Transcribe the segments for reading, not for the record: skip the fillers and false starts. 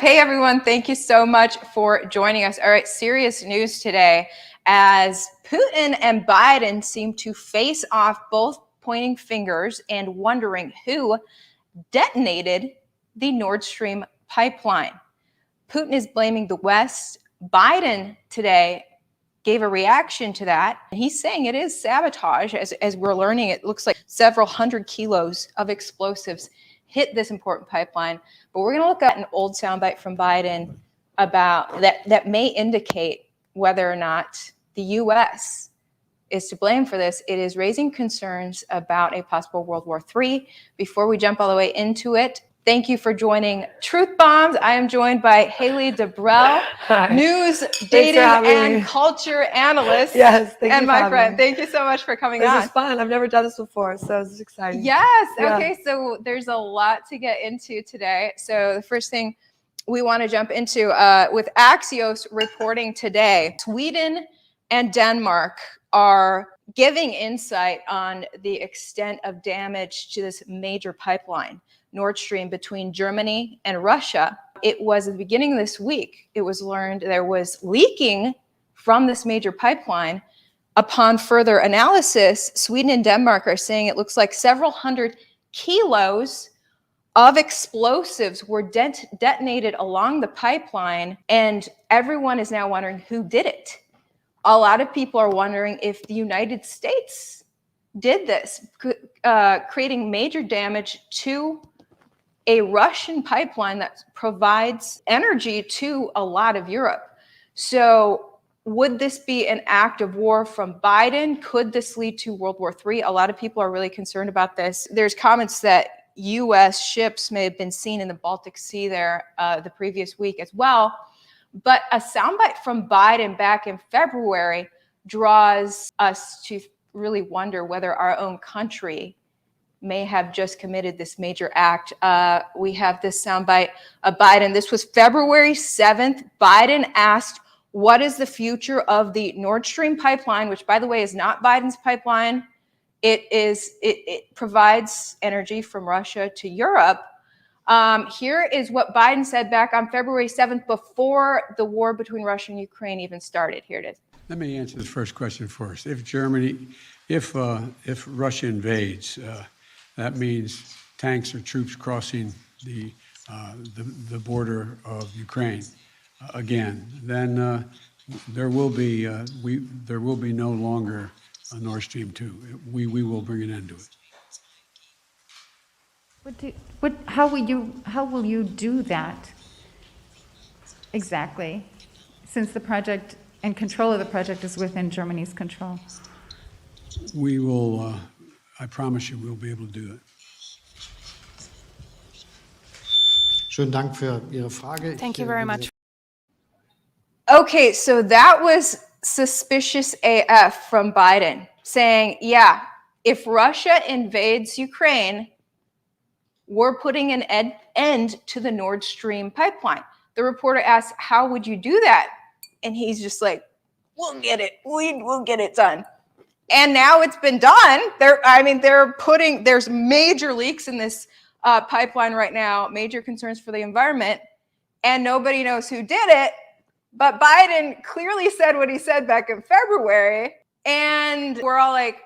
Hey everyone, thank you so much for joining us. All right, serious news today as Putin and Biden seem to face off, both pointing fingers and wondering who detonated the Nord Stream pipeline. Putin is blaming the West. Biden today gave a reaction to that. He's saying it is sabotage. As we're learning, it looks like several hundred kilos of explosives hit this important pipeline. But we're going to look at an old soundbite from Biden about that may indicate whether or not the U.S. is to blame for this. It is raising concerns about a possible World War III. Before we jump all the way into it, thank you for joining Truth Bombs. I am joined by Haley DeBrell, news, dating, and culture analyst. Yes, thank you. And my friend, thank you so much for coming on. This is fun. I've never done this before, so this is exciting. Yes. Yeah. Okay, so there's a lot to get into today. So the first thing we want to jump into with Axios reporting today, Sweden and Denmark are giving insight on the extent of damage to this major pipeline, Nord Stream, between Germany and Russia. It was at the beginning of this week, it was learned there was leaking from this major pipeline. Upon further analysis, Sweden and Denmark are saying it looks like several hundred kilos of explosives were detonated along the pipeline, and everyone is now wondering who did it. A lot of people are wondering if the United States did this, creating major damage to a Russian pipeline that provides energy to a lot of Europe. So would this be an act of war from Biden? Could this lead to World War III? A lot of people are really concerned about this. There's comments that U.S. ships may have been seen in the Baltic Sea there the previous week as well. But a soundbite from Biden back in February draws us to really wonder whether our own country may have just committed this major act. We have this soundbite of Biden. This was February 7th. Biden asked, what is the future of the Nord Stream pipeline, which, by the way, is not Biden's pipeline. It provides energy from Russia to Europe. Here is what Biden said back on February 7th before the war between Russia and Ukraine even started. Here it is. Let me answer the first question first. If Russia invades, that means tanks or troops crossing the border of Ukraine again. Then there will be no longer a Nord Stream 2. We will bring an end to it. How will you do that exactly, since the project and control of the project is within Germany's control? We will, I promise you, we'll be able to do it. Thank you very much. Okay, so that was suspicious AF from Biden, saying, yeah, if Russia invades Ukraine, we're putting an end to the Nord Stream pipeline. The reporter asked, how would you do that? And he's just like, we'll get it. We'll get it done. And now it's been done. There's major leaks in this pipeline right now, major concerns for the environment, and nobody knows who did it. But Biden clearly said what he said back in February. And we're all like,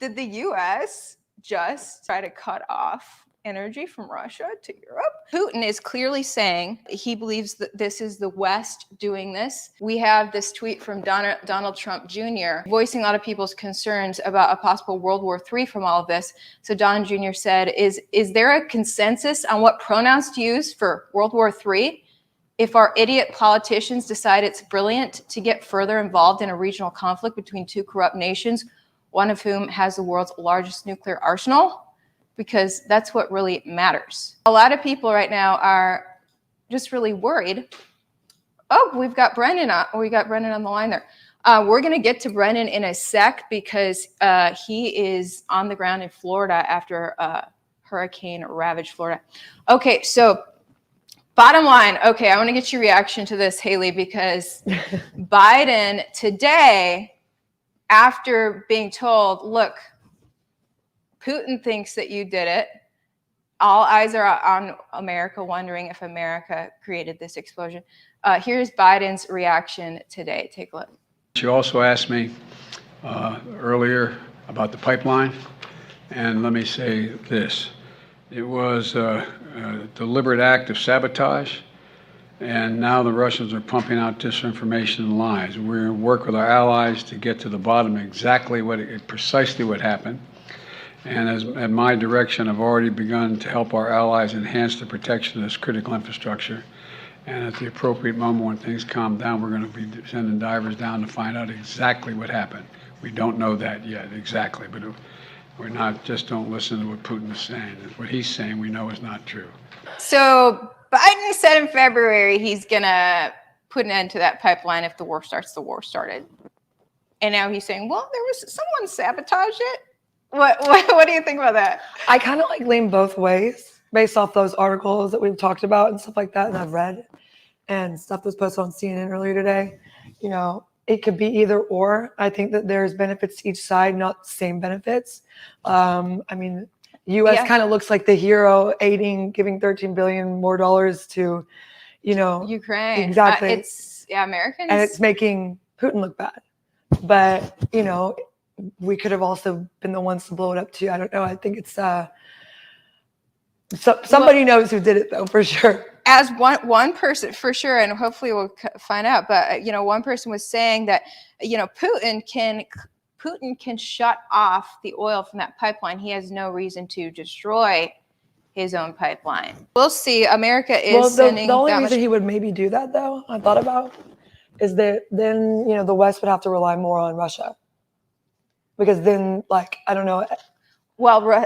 did the U.S. just try to cut off energy from Russia to Europe? Putin is clearly saying he believes that this is the West doing this. We have this tweet from Donald Trump Jr. voicing a lot of people's concerns about a possible World War III from all of this. So Don Jr. said, is there a consensus on what pronouns to use for World War III? If our idiot politicians decide it's brilliant to get further involved in a regional conflict between two corrupt nations, one of whom has the world's largest nuclear arsenal, because that's what really matters. A lot of people right now are just really worried. Oh, we've got Brendan on. We got Brendan on the line there. We're going to get to Brendan in a sec because he is on the ground in Florida after hurricane ravaged Florida. Okay, so bottom line. Okay, I want to get your reaction to this, Haley, because Biden today, after being told, look, Putin thinks that you did it, all eyes are on America, wondering if America created this explosion. Here's Biden's reaction today. Take a look. You also asked me earlier about the pipeline, and let me say this. It was a deliberate act of sabotage, and now the Russians are pumping out disinformation and lies. We're going to work with our allies to get to the bottom of precisely what happened. And at my direction, I've already begun to help our allies enhance the protection of this critical infrastructure. And at the appropriate moment when things calm down, we're going to be sending divers down to find out exactly what happened. We don't know that yet exactly, but we're not, just don't listen to what Putin is saying. What he's saying we know is not true. So Biden said in February he's going to put an end to that pipeline if the war starts. The war started. And now he's saying, well, there was someone sabotaged it. What do you think about that? I kind of like lean both ways based off those articles that we've talked about and stuff like that, and I've read, and stuff that was posted on CNN earlier today. You know, it could be either or. I think that there's benefits to each side, not the same benefits. I mean, U.S. kind of looks like the hero, giving $13 billion more to, you know, Ukraine. Exactly. Americans, and it's making Putin look bad. But you know, we could have also been the ones to blow it up too. I don't know. I think it's somebody knows who did it though, for sure. As one person, for sure, and hopefully we'll find out. But you know, one person was saying that, you know, Putin can shut off the oil from that pipeline. He has no reason to destroy his own pipeline. We'll see. America is sending. The only reason he would maybe do that, though, I thought about, is that then, you know, the West would have to rely more on Russia. Because then, like, I don't know. Well,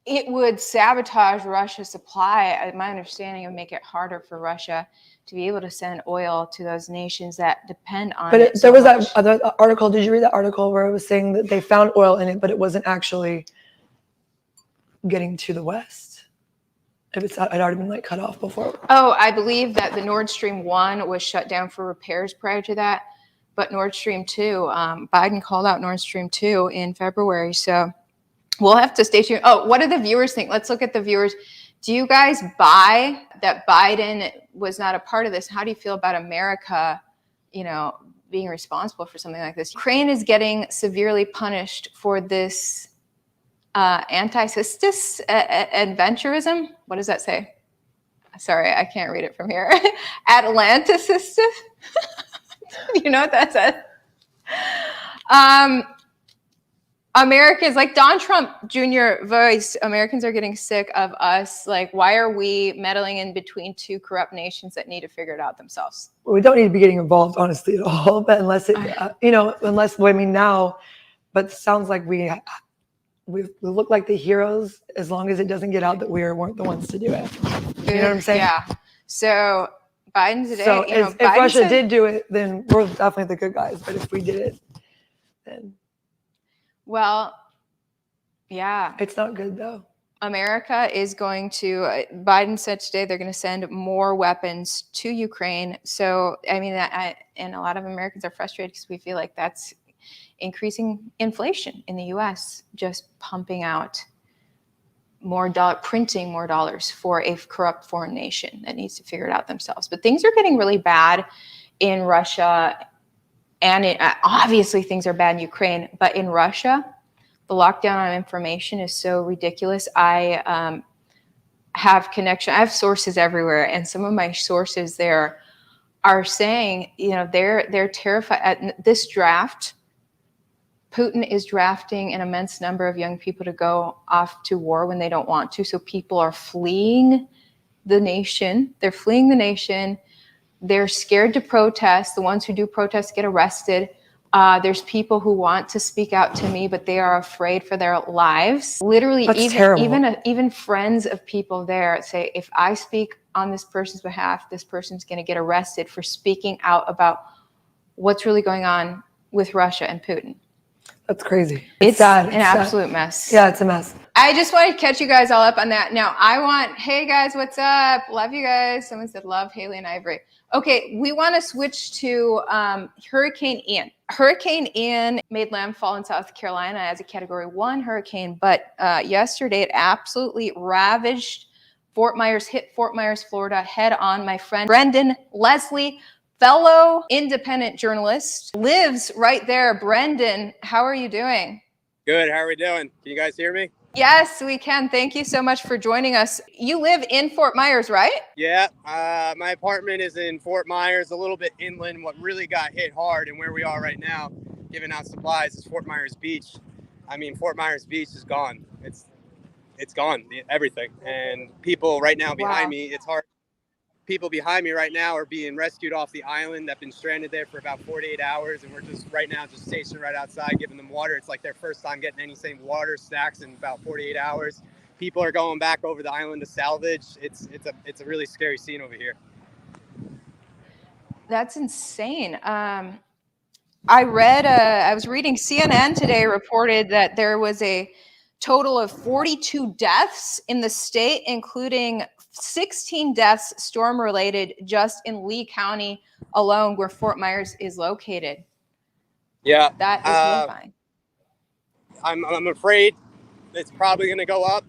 it would sabotage Russia's supply. My understanding, it would make it harder for Russia to be able to send oil to those nations that depend on it. But there was that other article. Did you read that article where it was saying that they found oil in it, but it wasn't actually getting to the West? It had already been like cut off before. Oh, I believe that the Nord Stream 1 was shut down for repairs prior to that. But Nord Stream 2, Biden called out Nord Stream 2 in February. So we'll have to stay tuned. Oh, what do the viewers think? Let's look at the viewers. Do you guys buy that Biden was not a part of this? How do you feel about America, you know, being responsible for something like this? Ukraine is getting severely punished for this anti-cistus adventurism. What does that say? Sorry, I can't read it from here. Atlanticist. You know what that says? Americans, like Don Trump Jr. voiced, Americans are getting sick of us. Like, why are we meddling in between two corrupt nations that need to figure it out themselves? Well, we don't need to be getting involved, honestly, at all. But unless it, now, but it sounds like we look like the heroes as long as it doesn't get out that we weren't the ones to do it. You know what I'm saying? Yeah. So Biden today. So if Russia did do it, then we're definitely the good guys. But if we did it, then. Well, yeah. It's not good, though. America is going to, Biden said today they're going to send more weapons to Ukraine. So, I mean, and a lot of Americans are frustrated because we feel like that's increasing inflation in the U.S., just pumping out printing more dollars for a corrupt foreign nation that needs to figure it out themselves. But things are getting really bad in Russia. And obviously things are bad in Ukraine, but in Russia, the lockdown on information is so ridiculous. I have sources everywhere, and some of my sources there are saying, you know, they're terrified at this draft. Putin is drafting an immense number of young people to go off to war when they don't want to. So people are fleeing the nation. They're fleeing the nation. They're scared to protest. The ones who do protest get arrested. There's people who want to speak out to me, but they are afraid for their lives. Literally, even friends of people there say, if I speak on this person's behalf, this person's going to get arrested for speaking out about what's really going on with Russia and Putin. That's crazy. It's sad. an It's sad. absolute mess. Yeah, it's a mess. I just wanted to catch you guys all up on that. Now, hey guys, what's up? Love you guys. Someone said love Haley and Ivory. Okay, we want to switch to Hurricane Ian. Hurricane Ian made landfall in South Carolina as a Category 1 hurricane, but yesterday it absolutely ravaged Fort Myers, hit Fort Myers, Florida head on. My friend Brendan Leslie, fellow independent journalist, lives right there. Brendan, how are you doing? Good. How are we doing? Can you guys hear me? Yes, we can. Thank you so much for joining us. You live in Fort Myers, right? Yeah. My apartment is in Fort Myers, a little bit inland. What really got hit hard and where we are right now, giving out supplies, is Fort Myers Beach. I mean, Fort Myers Beach is gone. It's gone, everything. And people right now behind me, it's hard. People behind me right now are being rescued off the island. They've been stranded there for about 48 hours, and we're just right now just stationed right outside giving them water. It's like their first time getting any same water stacks in about 48 hours. People are going back over the island to salvage. It's a really scary scene over here. That's insane. I was reading CNN today reported that there was a total of 42 deaths in the state, including 16 deaths storm related just in Lee County alone, where Fort Myers is located. Yeah, that is horrifying. I'm afraid it's probably going to go up.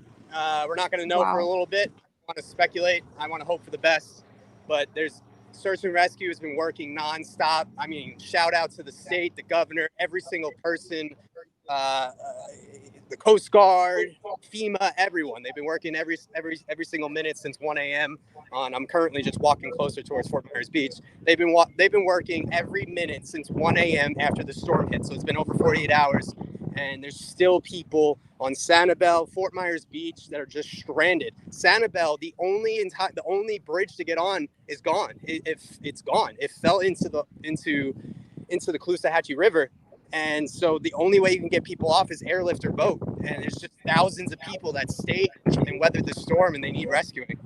We're not going to know for a little bit. I want to speculate. I want to hope for the best. But there's search and rescue has been working nonstop. I mean, shout out to the state, the governor, every single person, the Coast Guard, FEMA, everyone. They've been working every single minute since 1 a.m. I'm currently just walking closer towards Fort Myers Beach. They've been working every minute since 1 a.m. after the storm hit. So it's been over 48 hours, and there's still people on Sanibel, Fort Myers Beach, that are just stranded. Sanibel, the only bridge to get on is gone. It's gone. It fell into the Caloosahatchee River. And so the only way you can get people off is airlift or boat. And there's just thousands of people that stayed and weathered the storm, and they need rescuing.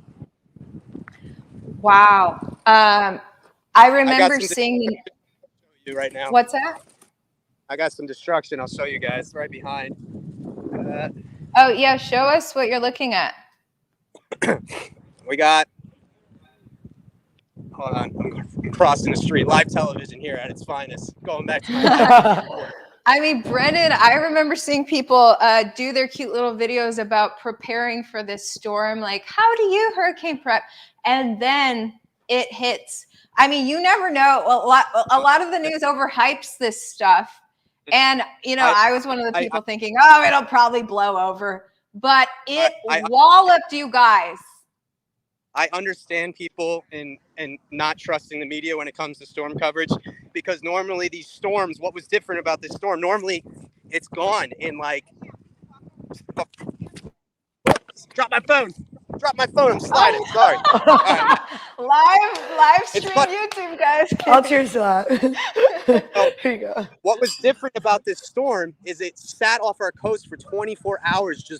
Wow. I remember seeing you right now. What's that? I got some destruction. I'll show you guys right behind. Oh yeah, show us what you're looking at. We got. Hold on, I'm crossing the street. Live television here at its finest. Going back to I mean, Brendan, I remember seeing people do their cute little videos about preparing for this storm. Like, how do you hurricane prep? And then it hits. I mean, you never know. A lot of the news overhypes this stuff. And, I was one of the people thinking, it'll probably blow over. But it walloped you guys. I understand people and not trusting the media when it comes to storm coverage, because normally these storms, what was different about this storm, normally it's gone in like, drop my phone, I'm sliding, sorry. Right. Live stream YouTube, guys. I'll cheers to that. Here you go. What was different about this storm is it sat off our coast for 24 hours.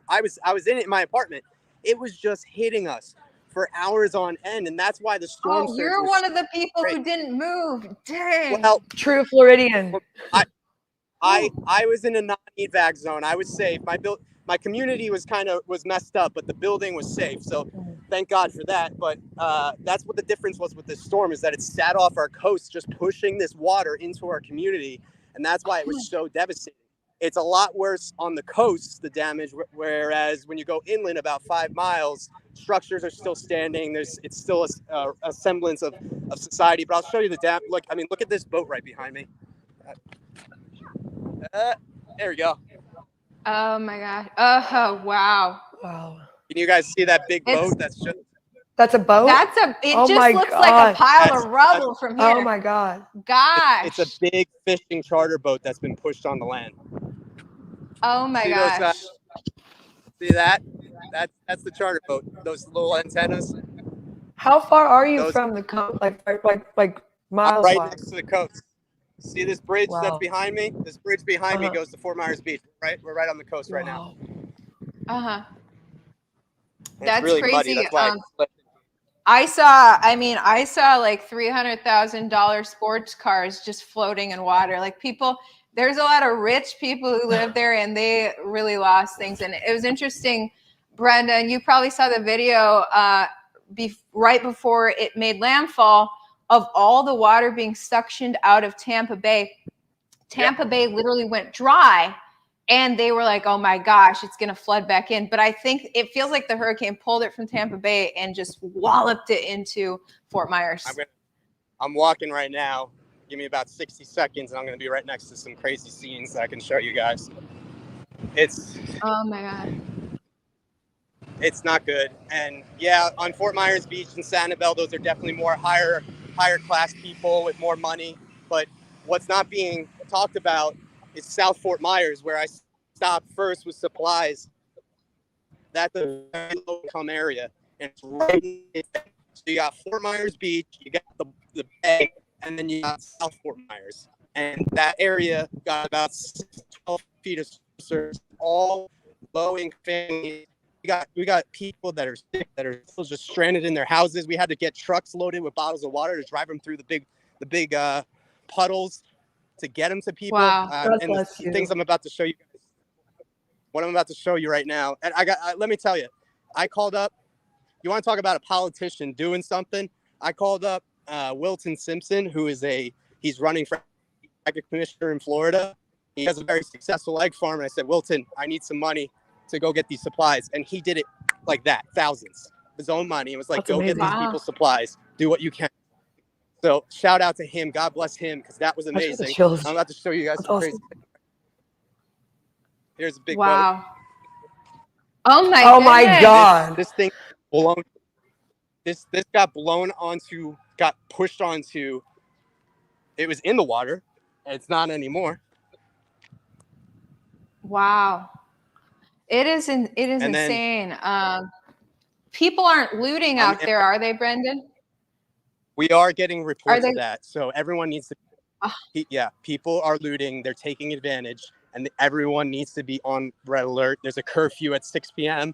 I was in it in my apartment. It was just hitting us for hours on end, and that's why the storm. Oh, you're one of the people who didn't move. Dang. Well, true Floridian. I was in a non-evac zone. I was safe. My community was messed up, but the building was safe. So thank God for that. But that's what the difference was with this storm, is that it sat off our coast, just pushing this water into our community, and that's why it was so devastating. It's a lot worse on the coast, the damage, whereas when you go inland about 5 miles, structures are still standing. It's still a semblance of society. But I'll show you the look at this boat right behind me. There we go. Oh my God. Oh wow. Wow. Can you guys see that big boat? That's a boat? It just looks like a pile of rubble from here. Oh my God. Gosh. It's a big fishing charter boat that's been pushed on the land. Oh my gosh. See that? That's the charter boat. Those little antennas. How far are you from the coast? Like miles? I'm right next to the coast. See this bridge that's behind me? This bridge behind me goes to Fort Myers Beach. Right? We're right on the coast right now. That's really crazy. Muddy. That's why I saw like $300,000 sports cars just floating in water. Like people, there's a lot of rich people who live there, and they really lost things. And it was interesting, Brenda, and you probably saw the video right before it made landfall of all the water being suctioned out of Tampa Bay. Tampa Bay literally went dry, and they were like, oh my gosh, it's going to flood back in. But I think it feels like the hurricane pulled it from Tampa Bay and just walloped it into Fort Myers. I'm walking right now. Give me about 60 seconds, and I'm going to be right next to some crazy scenes that I can show you guys. Oh my God. It's not good. And yeah, on Fort Myers Beach and Sanibel, those are definitely more higher class people with more money. But what's not being talked about is South Fort Myers, where I stopped first with supplies. That's a very low income area. And it's right in it. So you got Fort Myers Beach, you got the bay, and then you got South Fort Myers. And that area got about 12 feet of surface, all low-income families. We got people that are sick, that are still just stranded in their houses. We had to get trucks loaded with bottles of water to drive them through the big puddles to get them to people. Wow. And the things I'm about to show you guys, what I'm about to show you right now. And let me tell you, I called up, you want to talk about a politician doing something? I called up Wilton Simpson, who is he's running for egg commissioner in Florida. He has a very successful egg farm. And I said, Wilton, I need some money to go get these supplies. And he did it like that, thousands, his own money. It was like, go get these people supplies, do what you can. So shout out to him. God bless him, because that was amazing. I'm about to show you guys some crazy. Here's a big boat. Oh my God. This thing blown. This got blown onto, got pushed onto. It was in the water. It's not anymore. Wow. It is insane. People aren't looting out there, are they, Brendan? We are getting reports of that. So everyone needs to, people are looting. They're taking advantage, and everyone needs to be on red alert. There's a curfew at 6 p.m.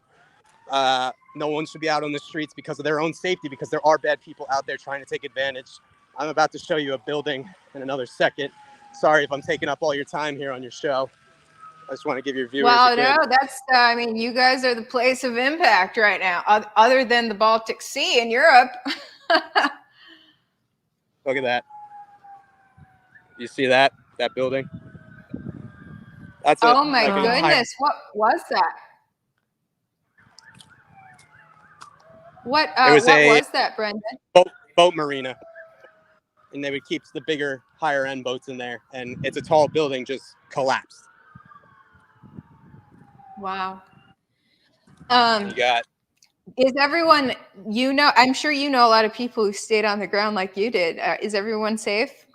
No one should be out on the streets because of their own safety, because there are bad people out there trying to take advantage. I'm about to show you a building in another second. Sorry if I'm taking up all your time here on your show. I just want to give your viewers no, that's, I mean, you guys are the place of impact right now, other than the Baltic Sea in Europe. Look at that. You see that building? That's oh my goodness. What was that? What was that, Brendan? Boat marina. And they would keep the bigger, higher end boats in there. And it's a tall building, just collapsed. Wow. Is everyone, I'm sure you know a lot of people who stayed on the ground like you did. Is everyone safe?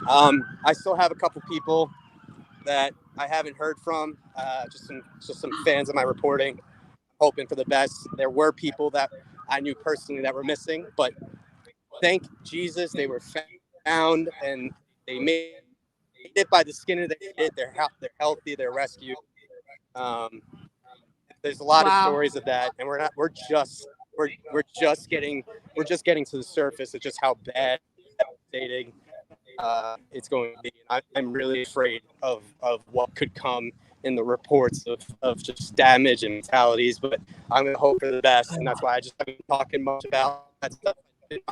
I still have a couple people that I haven't heard from, just some fans of my reporting, hoping for the best. There were people that I knew personally that were missing, but thank Jesus they were found, and they made it by the skin of their teeth. They're healthy, they're rescued. There's a lot of stories of that, and we're just getting to the surface of just how bad dating it's going to be. I'm really afraid of what could come in the reports of just damage and fatalities, but I'm going to hope for the best, and that's why I just haven't been talking much about that stuff.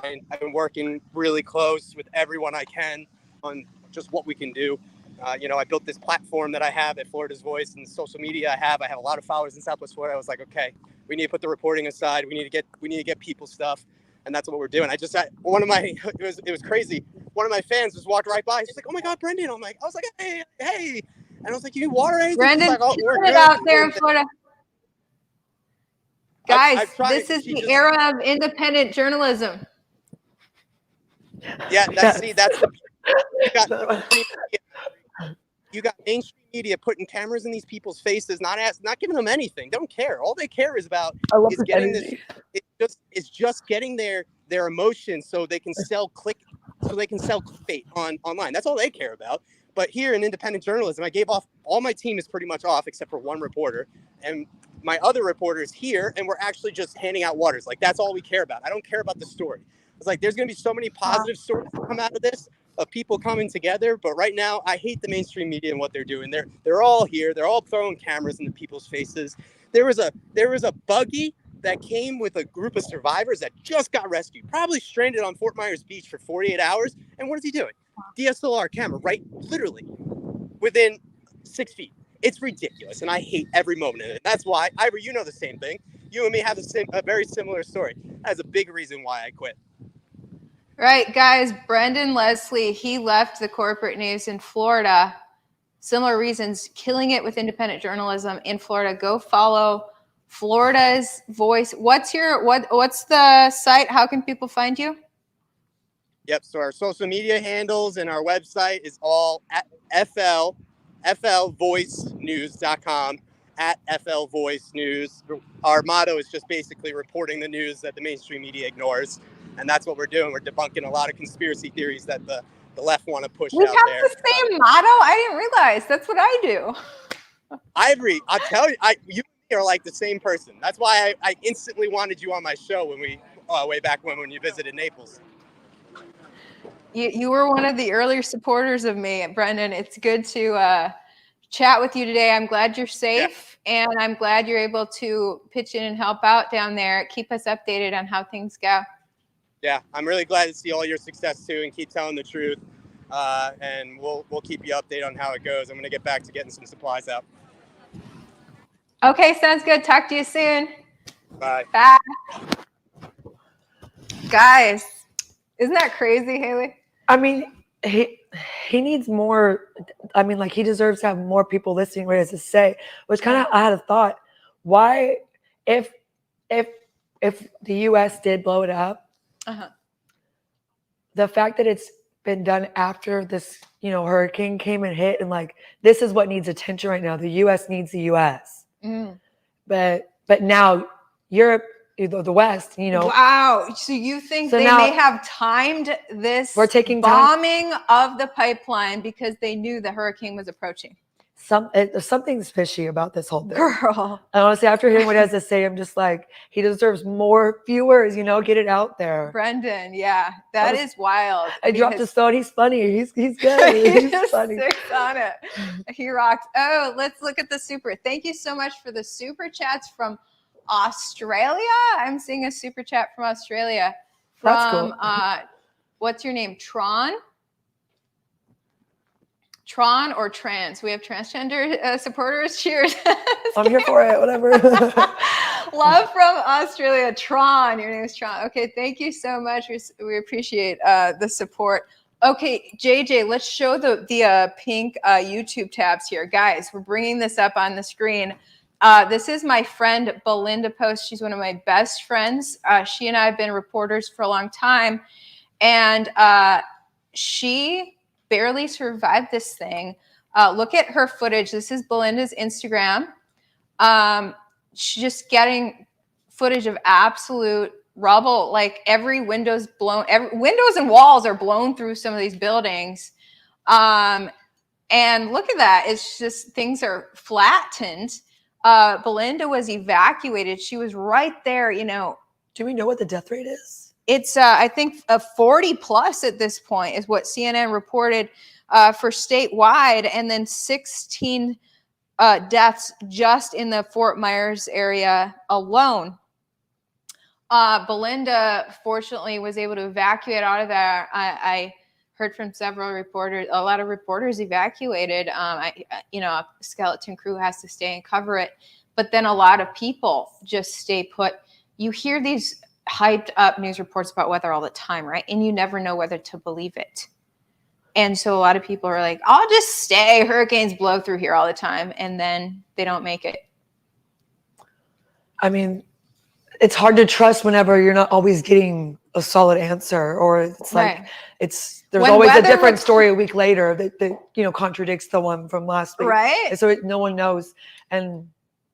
I've been working really close with everyone I can on just what we can do. I built this platform that I have at Florida's Voice, and social media I have a lot of followers in Southwest Florida. I was like, okay, we need to put the reporting aside. We need to get people stuff, and that's what we're doing. It was crazy. One of my fans just walked right by. He's like, oh my God, Brendan. I was like, hey, and I was like, you need water or anything? Brendan, like, we're good out there in Florida. Guys, this is the era of independent journalism. Yeah, that's you got mainstream media putting cameras in these people's faces, not giving them anything. They don't care. All they care is about is getting energy. It's just getting their emotions so they can sell clickbait online. That's all they care about. But here in independent journalism, I gave off, all my team is pretty much off except for one reporter, and my other reporter is here, and we're actually just handing out waters. Like, that's all we care about. I don't care about the story. It's like, there's going to be so many positive stories that come out of this. of people coming together. But right now, I hate the mainstream media and what they're doing. They're all here. They're all throwing cameras into people's faces. There was a buggy that came with a group of survivors that just got rescued, probably stranded on Fort Myers Beach for 48 hours. And what is he doing? DSLR camera, right? Literally within 6 feet. It's ridiculous, and I hate every moment of it. That's why, Ivory, you know the same thing. You and me have a very similar story. That's a big reason why I quit. Right, guys, Brendan Leslie, he left the corporate news in Florida. Similar reasons, killing it with independent journalism in Florida. Go follow Florida's Voice. What's the site? How can people find you? Yep, so our social media handles and our website is all at flvoicenews.com, at flvoicenews. Our motto is just basically reporting the news that the mainstream media ignores, and that's what we're doing. We're debunking a lot of conspiracy theories that the left want to push out there. We have the same motto? I didn't realize. That's what I do. Ivory, I'll tell you, you are like the same person. That's why I instantly wanted you on my show when we way back when you visited Naples. You were one of the earlier supporters of me, Brendan. It's good to chat with you today. I'm glad you're safe, and I'm glad you're able to pitch in and help out down there. Keep us updated on how things go. Yeah, I'm really glad to see all your success too, and keep telling the truth. And we'll keep you updated on how it goes. I'm going to get back to getting some supplies out. Okay, sounds good. Talk to you soon. Bye. Bye. Guys, isn't that crazy, Haley? I mean, he needs more. I mean, like, he deserves to have more people listening what he has to say. Which kind of, I had a thought. Why, if the U.S. did blow it up, the fact that it's been done after this, hurricane came and hit, and like, this is what needs attention right now. The U.S. needs the U.S. But now Europe, the West, Wow. So you think they may have timed this bombing of the pipeline because they knew the hurricane was approaching? Something's fishy about this whole thing. Girl. And honestly, after hearing what he has to say, I'm just like, he deserves more viewers, get it out there. Brendan, yeah. That is wild. I dropped his phone. He's funny. He's good. He's funny. Sticks on it. He rocks. Oh, let's look at the super. Thank you so much for the super chats from Australia. I'm seeing a super chat from Australia. That's cool. What's your name? Tron or trans? We have transgender supporters. Cheers. I'm here for it. Whatever. Love from Australia. Tron. Your name is Tron. Okay. Thank you so much. We appreciate the support. Okay, JJ, let's show the pink YouTube tabs here. Guys, we're bringing this up on the screen. This is my friend Belinda Post. She's one of my best friends. She and I have been reporters for a long time, and she barely survived this thing. Look at her footage. This is Belinda's Instagram. She's just getting footage of absolute rubble. Like every window's blown. Windows and walls are blown through some of these buildings. And look at that. It's just things are flattened. Belinda was evacuated. She was right there, Do we know what the death rate is? It's, I think, 40 plus at this point is what CNN reported for statewide, and then 16 deaths just in the Fort Myers area alone. Belinda, fortunately, was able to evacuate out of there. I heard from several reporters, a lot of reporters evacuated. A skeleton crew has to stay and cover it. But then a lot of people just stay put. You hear these hyped up news reports about weather all the time, right? And you never know whether to believe it. And so a lot of people are like, I'll just stay. Hurricanes blow through here all the time. And then they don't make it. I mean, it's hard to trust whenever you're not always getting a solid answer, or it's like, Right. there's When always a weather different looks- story a week later that contradicts the one from last week. Right. And so no one knows. And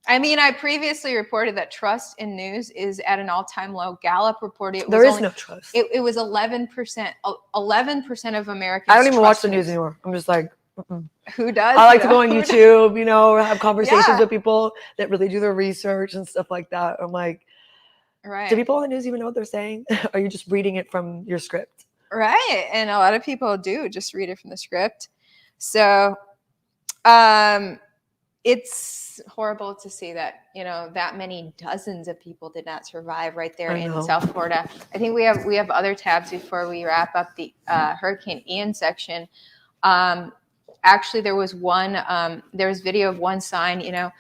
I mean, I previously reported that trust in news is at an all-time low. Gallup reported it was there is only, no trust. it was 11%. 11% of Americans. I don't even watch trust the news anymore. I'm just like, Who does? I like to go on YouTube, have conversations Yeah. with people that really do their research and stuff like that. I'm like, Right. do people on the news even know what they're saying? Are you just reading it from your script? Right. And a lot of people do just read it from the script. So it's horrible to see that, that many dozens of people did not survive right there in South Florida. I think we have other tabs before we wrap up the Hurricane Ian section. Actually, there was video of one sign,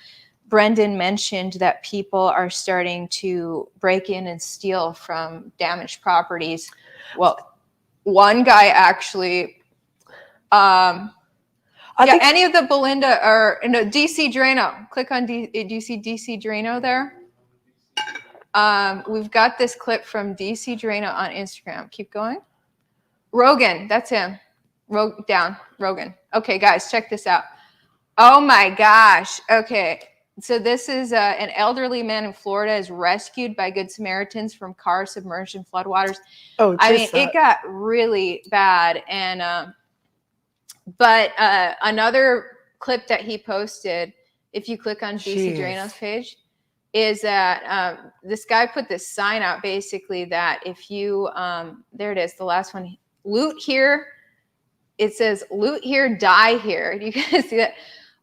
Brendan mentioned that people are starting to break in and steal from damaged properties. Well, one guy actually, any of the Belinda or DC Drano, click on do you see DC Drano there? We've got this clip from DC Drano on Instagram. Keep going. Rogan, that's him. Rogan. Okay, guys, check this out. Oh my gosh. Okay. So this is an elderly man in Florida is rescued by Good Samaritans from car submerged in floodwaters. Oh, I mean, it got really bad. And but another clip that he posted, if you click on DC Drano's page, is that this guy put this sign out basically that if you, there it is, the last one, loot here. It says loot here, die here. Do you guys see that?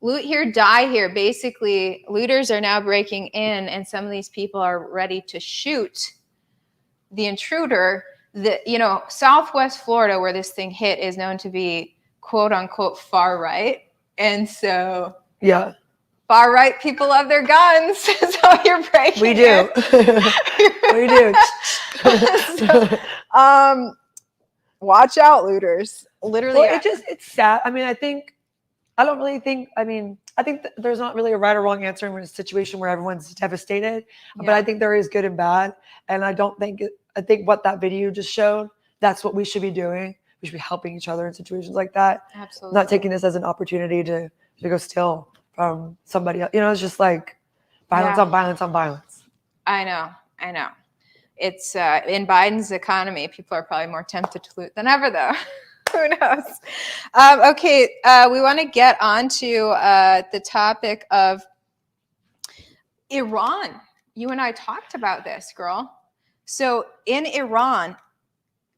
Loot here, die here. Basically, looters are now breaking in, and some of these people are ready to shoot the intruder. Southwest Florida, where this thing hit, is known to be quote unquote far right. And so, yeah, far right people love their guns. So you're breaking. We do. We do. So, watch out, looters. Literally. Well, it's sad. I mean, I think there's not really a right or wrong answer in a situation where everyone's devastated, but I think there is good and bad. And I think what that video just showed, that's what we should be doing. We should be helping each other in situations like that. Absolutely. Not taking this as an opportunity to go steal from somebody else. It's just like violence on violence on violence. I know. It's in Biden's economy, people are probably more tempted to loot than ever, though. Who knows? Okay, we want to get on to the topic of Iran. You and I talked about this, girl. So in Iran,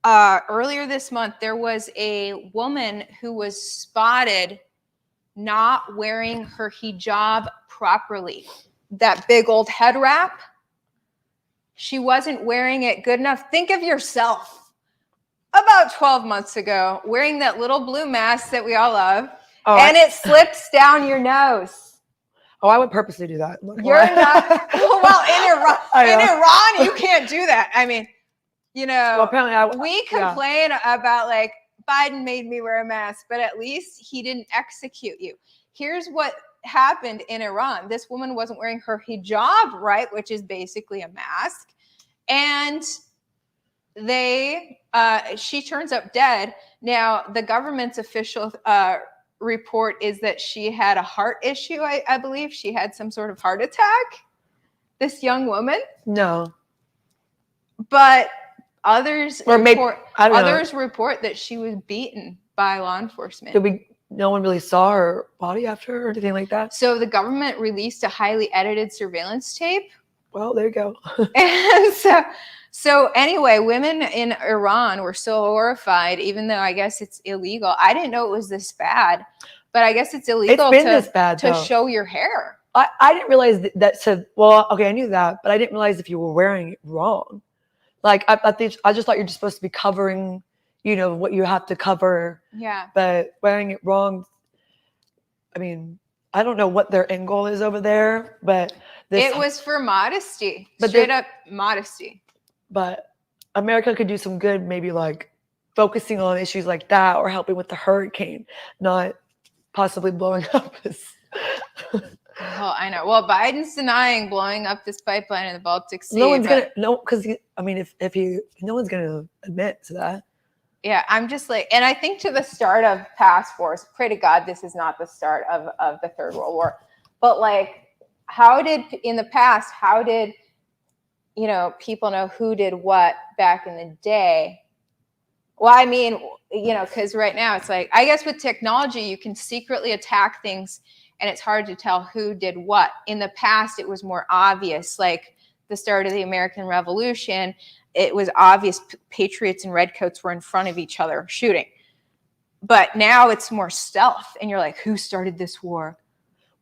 earlier this month, there was a woman who was spotted not wearing her hijab properly. That big old head wrap. She wasn't wearing it good enough. Think of yourself about 12 months ago wearing that little blue mask that we all love, and it slips down your nose. Oh, I would purposely do that. You're not. Well, in Iran, you can't do that. I mean, well, apparently we complain about like Biden made me wear a mask, but at least he didn't execute you. Here's what happened in Iran. This woman wasn't wearing her hijab right, which is basically a mask, and she turns up dead. Now, the government's official report is that she had a heart issue. I believe she had some sort of heart attack. This young woman. No. But others report that she was beaten by law enforcement. No one really saw her body after or anything like that? So the government released a highly edited surveillance tape. Well, there you go. And so anyway, women in Iran were so horrified, even though I guess it's illegal. I didn't know it was this bad, but I guess it's illegal to show your hair. I didn't realize I knew that, but I didn't realize if you were wearing it wrong. Like, I just thought you're just supposed to be covering, what you have to cover. Yeah. But wearing it wrong, I mean, I don't know what their end goal is over there, but it was for modesty, straight up modesty. But America could do some good, maybe like focusing on issues like that or helping with the hurricane, not possibly blowing up this. Oh, I know. Well, Biden's denying blowing up this pipeline in the Baltic Sea. No one's gonna admit to that. Yeah, I'm just like, and I think to the start of task force, pray to God this is not the start of the Third World War. But like, how did people know who did what back in the day? Well, I mean, because right now it's like, I guess with technology, you can secretly attack things and it's hard to tell who did what. In the past, it was more obvious, like the start of the American Revolution. it was obvious patriots and redcoats were in front of each other shooting. But now it's more stealth, and you're like, who started this war?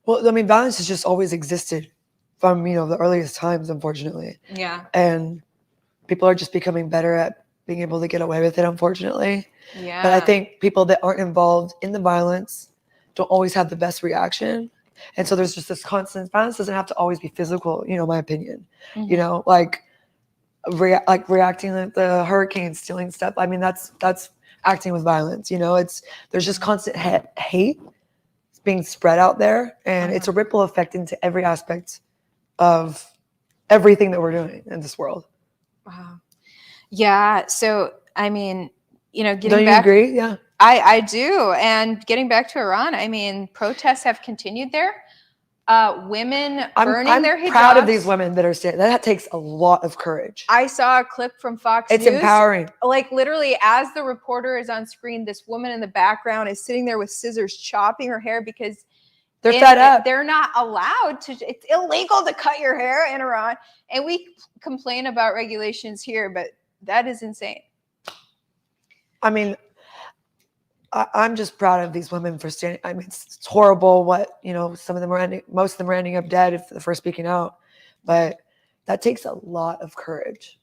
Well, I mean, violence has just always existed from, the earliest times, unfortunately. Yeah. And people are just becoming better at being able to get away with it, unfortunately. Yeah. But I think people that aren't involved in the violence don't always have the best reaction. And so there's just this constant violence doesn't have to always be physical, my opinion. Mhm. Like reacting like the hurricane, stealing stuff. I mean, that's acting with violence. There's just constant hate being spread out there, and it's a ripple effect into every aspect of everything that we're doing in this world. Wow. Yeah. So, I mean, getting Don't you back, agree? Yeah. I do. And getting back to Iran, I mean, protests have continued there. Women burning their hijabs. I'm proud of these women that are standing. That takes a lot of courage. I saw a clip from Fox It's News. empowering. Like literally, as the reporter is on screen, this woman in the background is sitting there with scissors chopping her hair because they're fed up. They're not allowed to. It's illegal to cut your hair in Iran. And we complain about regulations here, but that is insane. I mean, I'm just proud of these women for standing. I mean, it's horrible what, some of them most of them are ending up dead for speaking out. But that takes a lot of courage.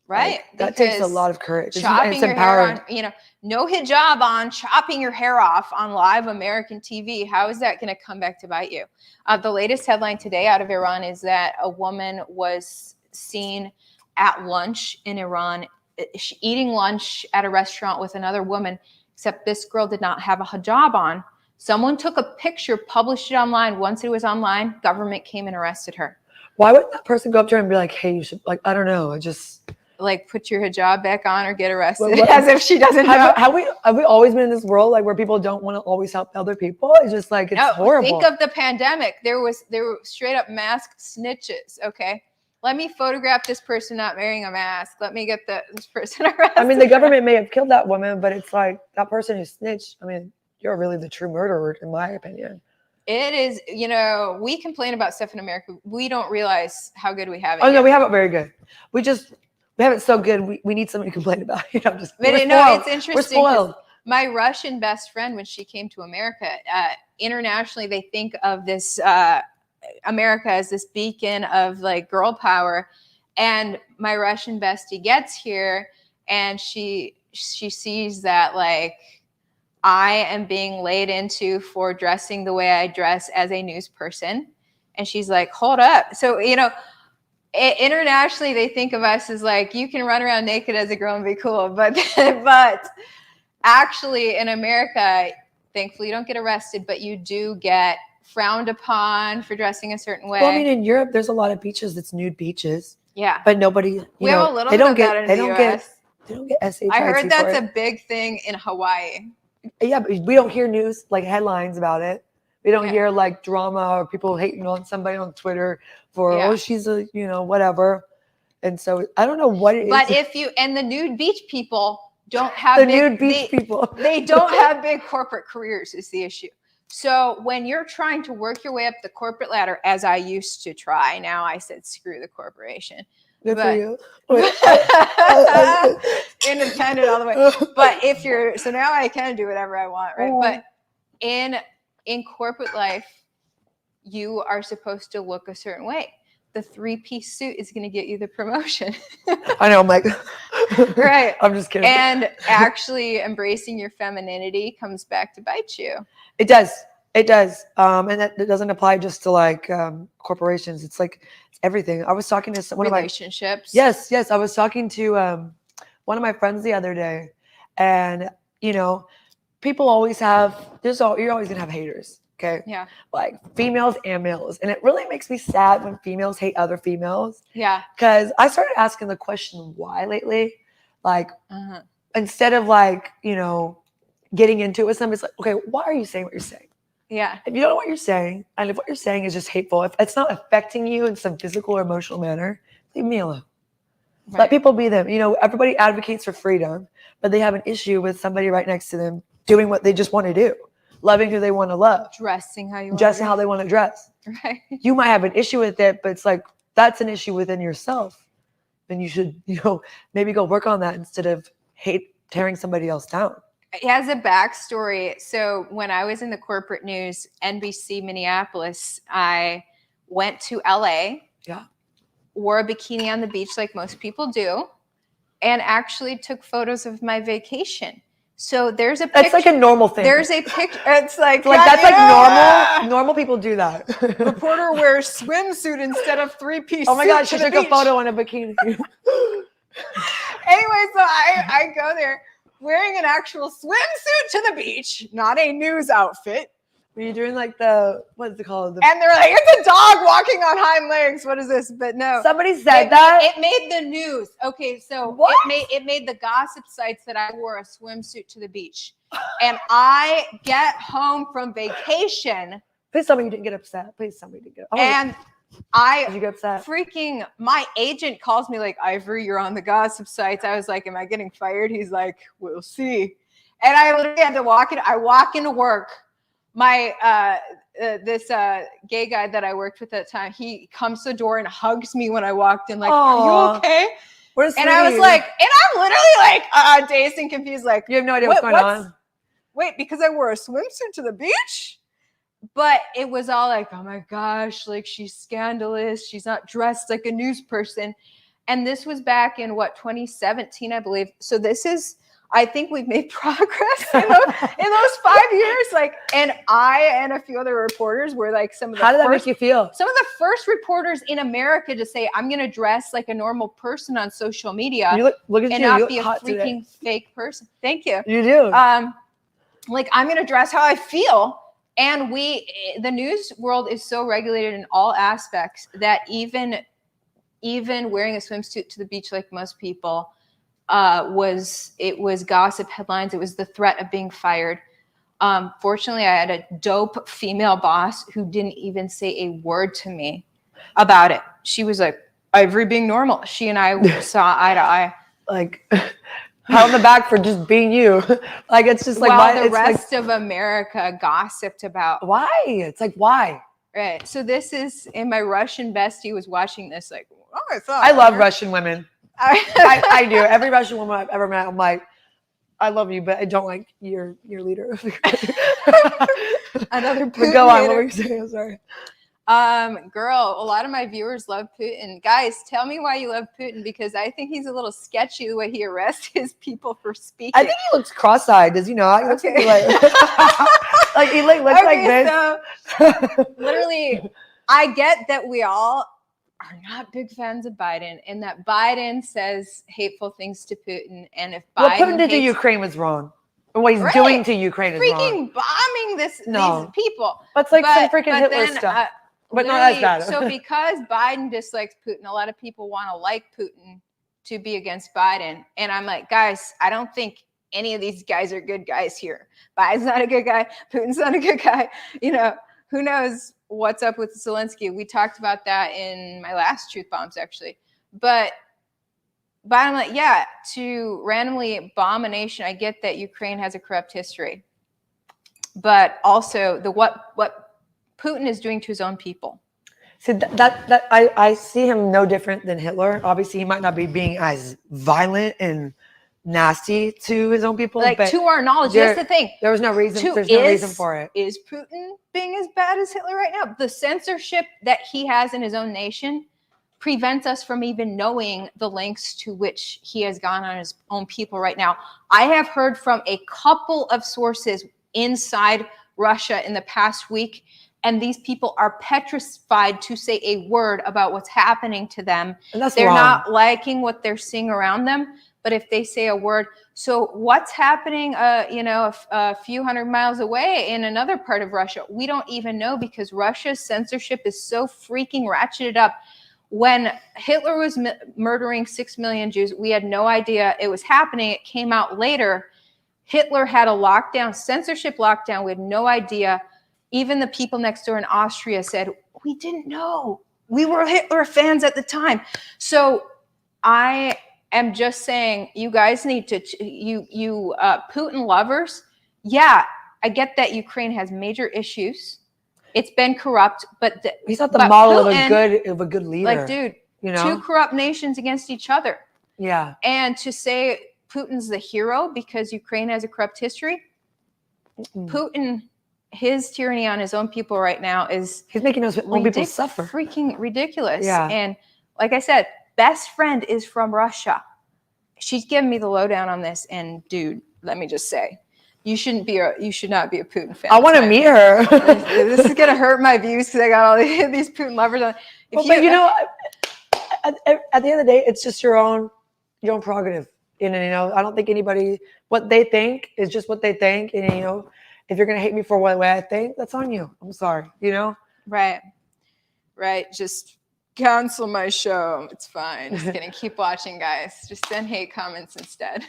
Right. That takes a lot of courage. Chopping your hair on, no hijab on, chopping your hair off on live American TV. How is that going to come back to bite you? The latest headline today out of Iran is that a woman was seen at lunch in Iran, eating lunch at a restaurant with another woman, except this girl did not have a hijab on. Someone took a picture, published it online. Once it was online, government came and arrested her. Why would that person go up to her and be like, hey, you should, I don't know, put your hijab back on or get arrested, as if she doesn't know. Have we always been in this world where people don't want to always help other people? It's just it's horrible. Think of the pandemic. There were straight up mask snitches. Okay, let me photograph this person not wearing a mask. Let me get this person arrested. I mean, the government may have killed that woman, but it's like that person who snitched. I mean, you're really the true murderer, in my opinion. It is, we complain about stuff in America. We don't realize how good we have it. Oh, no, we have it very good. We have it so good. We need something to complain about. It's interesting. We're spoiled. My Russian best friend, when she came to America, internationally, they think of this America as this beacon of girl power. And my Russian bestie gets here and she sees that I am being laid into for dressing the way I dress as a news person. And she's like, hold up. So, internationally, they think of us as you can run around naked as a girl and be cool. But actually in America, thankfully you don't get arrested, but you do get frowned upon for dressing a certain way. Well, I mean, in Europe, there's a lot of beaches that's nude beaches. Yeah. But nobody, we have a little bit of that in the US. They don't get SHIT. I heard that's a big thing in Hawaii. Yeah, but we don't hear news headlines about it. We don't hear drama or people hating on somebody on Twitter for she's a whatever. And so I don't know what it is. But the nude beach people don't have people. They don't have big corporate careers is the issue. So when you're trying to work your way up the corporate ladder, as I used to try, now I said screw the corporation. Good for you. Independent all the way. But so now I can do whatever I want, right? But in corporate life, you are supposed to look a certain way. The 3-piece suit is going to get you the promotion. I know, I'm like, right. I'm just kidding. And actually embracing your femininity comes back to bite you. It does. It does. And that doesn't apply just to corporations. It's everything. I was talking to one relationships. of my yes. I was talking to one of my friends the other day, and people always you're always gonna have haters. Okay. Yeah. Females and males, and it really makes me sad when females hate other females. Yeah. Because I started asking the question why lately, instead of getting into it with somebody, it's okay, why are you saying what you're saying? Yeah. If you don't know what you're saying, and if what you're saying is just hateful, if it's not affecting you in some physical or emotional manner, leave me alone. Right. Let people be them. Everybody advocates for freedom, but they have an issue with somebody right next to them doing what they just want to do, loving who they want to love, dressing how they want to dress. Right. You might have an issue with it, but it's that's an issue within yourself. then you should, maybe go work on that instead of tearing somebody else down. It has a backstory. So when I was in the corporate news, NBC Minneapolis, I went to LA, wore a bikini on the beach like most people do, and actually took photos of my vacation. So there's a picture. That's like a normal thing. There's a picture. It's like that's like normal. Normal people do that. Reporter wears swimsuit instead of three-piece. Oh my God, she took a photo in a bikini. Anyway, so I go there wearing an actual swimsuit to the beach, not a news outfit. Were you doing like what's it called? And they're like, it's a dog walking on hind legs. What is this? But no. Somebody said that. It made the news. Okay, so it made the gossip sites that I wore a swimsuit to the beach. And I get home from vacation. Please tell me you didn't get upset. Please tell me you didn't get upset. And did you get upset? My agent calls me like, Ivory, you're on the gossip sites. I was like, am I getting fired? He's like, we'll see. And I literally had to walk into work. My this gay guy that I worked with at the time, he comes to the door and hugs me when I walked in, like, are you okay? And I was like, and I'm literally like dazed and confused, like, you have no idea what's going on. Wait, because I wore a swimsuit to the beach? But it was all like, oh my gosh, like she's scandalous. She's not dressed like a news person. And this was back in 2017, I believe. So I think we've made progress in those 5 years. Like, and I and a few other reporters were like How did that make you feel? Some of the first reporters in America to say, I'm going to dress like a normal person on social media look at and you. not be a freaking fake person. Thank you. You do. Like, I'm going to dress how I feel. And the news world is so regulated in all aspects that even wearing a swimsuit to the beach like most people, it was gossip headlines. It was the threat of being fired. Fortunately, I had a dope female boss who didn't even say a word to me about it. She was like, Ivory being normal. She and I saw eye to eye. Like, pat on the back for just being you. Like, it's just like, while the rest of America gossiped about. Why? It's like, why? Right. So this is, and my Russian bestie was watching this like, oh, I love Russian women. I do. Every Russian woman I've ever met, I'm like, I love you, but I don't like your leader. Another Putin. Go on. What were you saying? I'm sorry. Girl, a lot of my viewers love Putin. Guys, tell me why you love Putin, because I think he's a little sketchy the way he arrests his people for speaking. I think he looks cross-eyed. Does he not? He looks like he looks like this. So, literally, I get that we all are not big fans of Biden, and that Biden says hateful things to Putin. And if what Putin did to Ukraine was wrong. And what he's doing to Ukraine is wrong. Freaking bombing these people. That's like some freaking Hitler stuff. But not as bad. So because Biden dislikes Putin, a lot of people want to like Putin to be against Biden. And I'm like, guys, I don't think any of these guys are good guys here. Biden's not a good guy. Putin's not a good guy. Who knows what's up with Zelensky? We talked about that in my last Truth Bombs, actually. But I'm like, yeah, to randomly bomb a nation, I get that Ukraine has a corrupt history. But also what Putin is doing to his own people. So that I see him no different than Hitler. Obviously, he might not be being as violent and nasty to his own people. Like, but to our knowledge, that's the thing. There was no reason. There's no reason for it. Is Putin being as bad as Hitler right now? The censorship that he has in his own nation prevents us from even knowing the lengths to which he has gone on his own people right now. I have heard from a couple of sources inside Russia in the past week, and these people are petrified to say a word about what's happening to them. And that's they're wrong. not liking what they're seeing around them, but if they say a word, so what's happening, a few hundred miles away in another part of Russia, we don't even know, because Russia's censorship is so freaking ratcheted up. When Hitler was murdering 6 million Jews, we had no idea it was happening. It came out later. Hitler had a lockdown, censorship lockdown. We had no idea. Even the people next door in Austria said, we didn't know. We were Hitler fans at the time. So I am just saying, you guys need to, Putin lovers, yeah, I get that Ukraine has major issues. It's been corrupt, but he's not the model Putin, of a good leader. Like, dude, you know? Two corrupt nations against each other. Yeah. And to say Putin's the hero because Ukraine has a corrupt history, Putin, his tyranny on his own people right now is he's making his own people suffer. Freaking ridiculous. Yeah. And like I said, best friend is from Russia. She's giving me the lowdown on this. And dude, let me just say, you should not be a Putin fan. I want to meet her. This is gonna hurt my views because I got all these Putin lovers on. But you know, at the end of the day, it's just your own prerogative. And you know, I don't think anybody, what they think is just what they think. And you know, if you're gonna hate me for what way I think, that's on you. I'm sorry. You know. Right. Just cancel my show. It's fine. Just kidding. Keep watching, guys. Just send hate comments instead.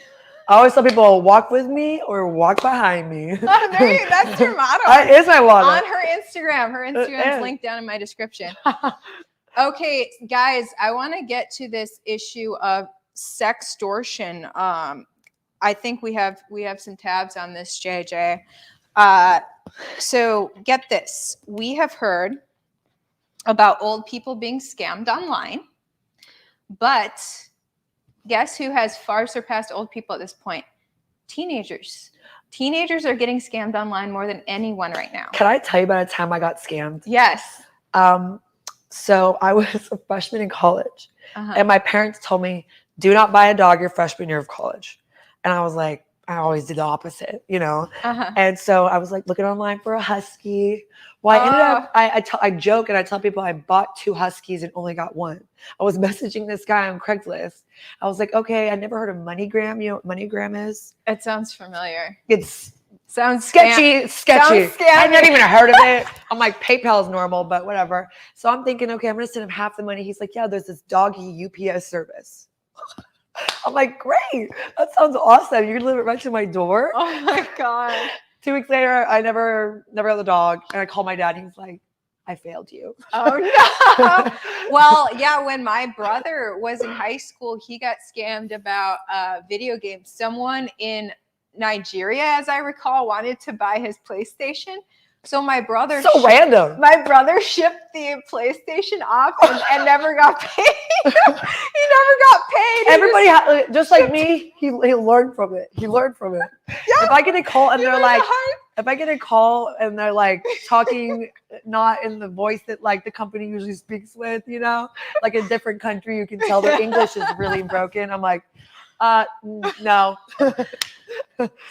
I always tell people, walk with me or walk behind me. That's your motto. That is my motto. On her Instagram. Her Instagram is linked down in my description. Okay, guys, I want to get to this issue of sextortion. I think we have some tabs on this, JJ. So get this. We have heard about old people being scammed online, but guess who has far surpassed old people at this point? Teenagers. Teenagers are getting scammed online more than anyone right now. Can I tell you about a time I got scammed? Yes. So I was a freshman in college, and my parents told me, do not buy a dog your freshman year of college. And I was like, I always did the opposite, you know? And so I was like looking online for a husky. Well, I ended up, I joke and I tell people I bought 2 huskies and only got 1. I was messaging this guy on Craigslist. I was like, okay, I never heard of MoneyGram. You know what MoneyGram is? It sounds familiar. Sounds sketchy. Sounds I never even heard of it. I'm like, PayPal is normal, but whatever. So I'm thinking, okay, I'm going to send him half the money. He's like, yeah, there's this doggy UPS service. I'm like, great. That sounds awesome. You deliver it right to my door. Oh my God. 2 weeks later, I never got the dog. And I called my dad. He's like, I failed you. Oh no. Well, yeah, when my brother was in high school, he got scammed about video games. Someone in Nigeria, as I recall, wanted to buy his PlayStation. So my brother random. My brother shipped the PlayStation off and never got paid. He never got paid. Everybody just like me, he learned from it. He learned from it. Yeah. If I get a call and they're like talking not in the voice that like the company usually speaks with, you know, like a different country, you can tell their English is really broken. I'm like, no.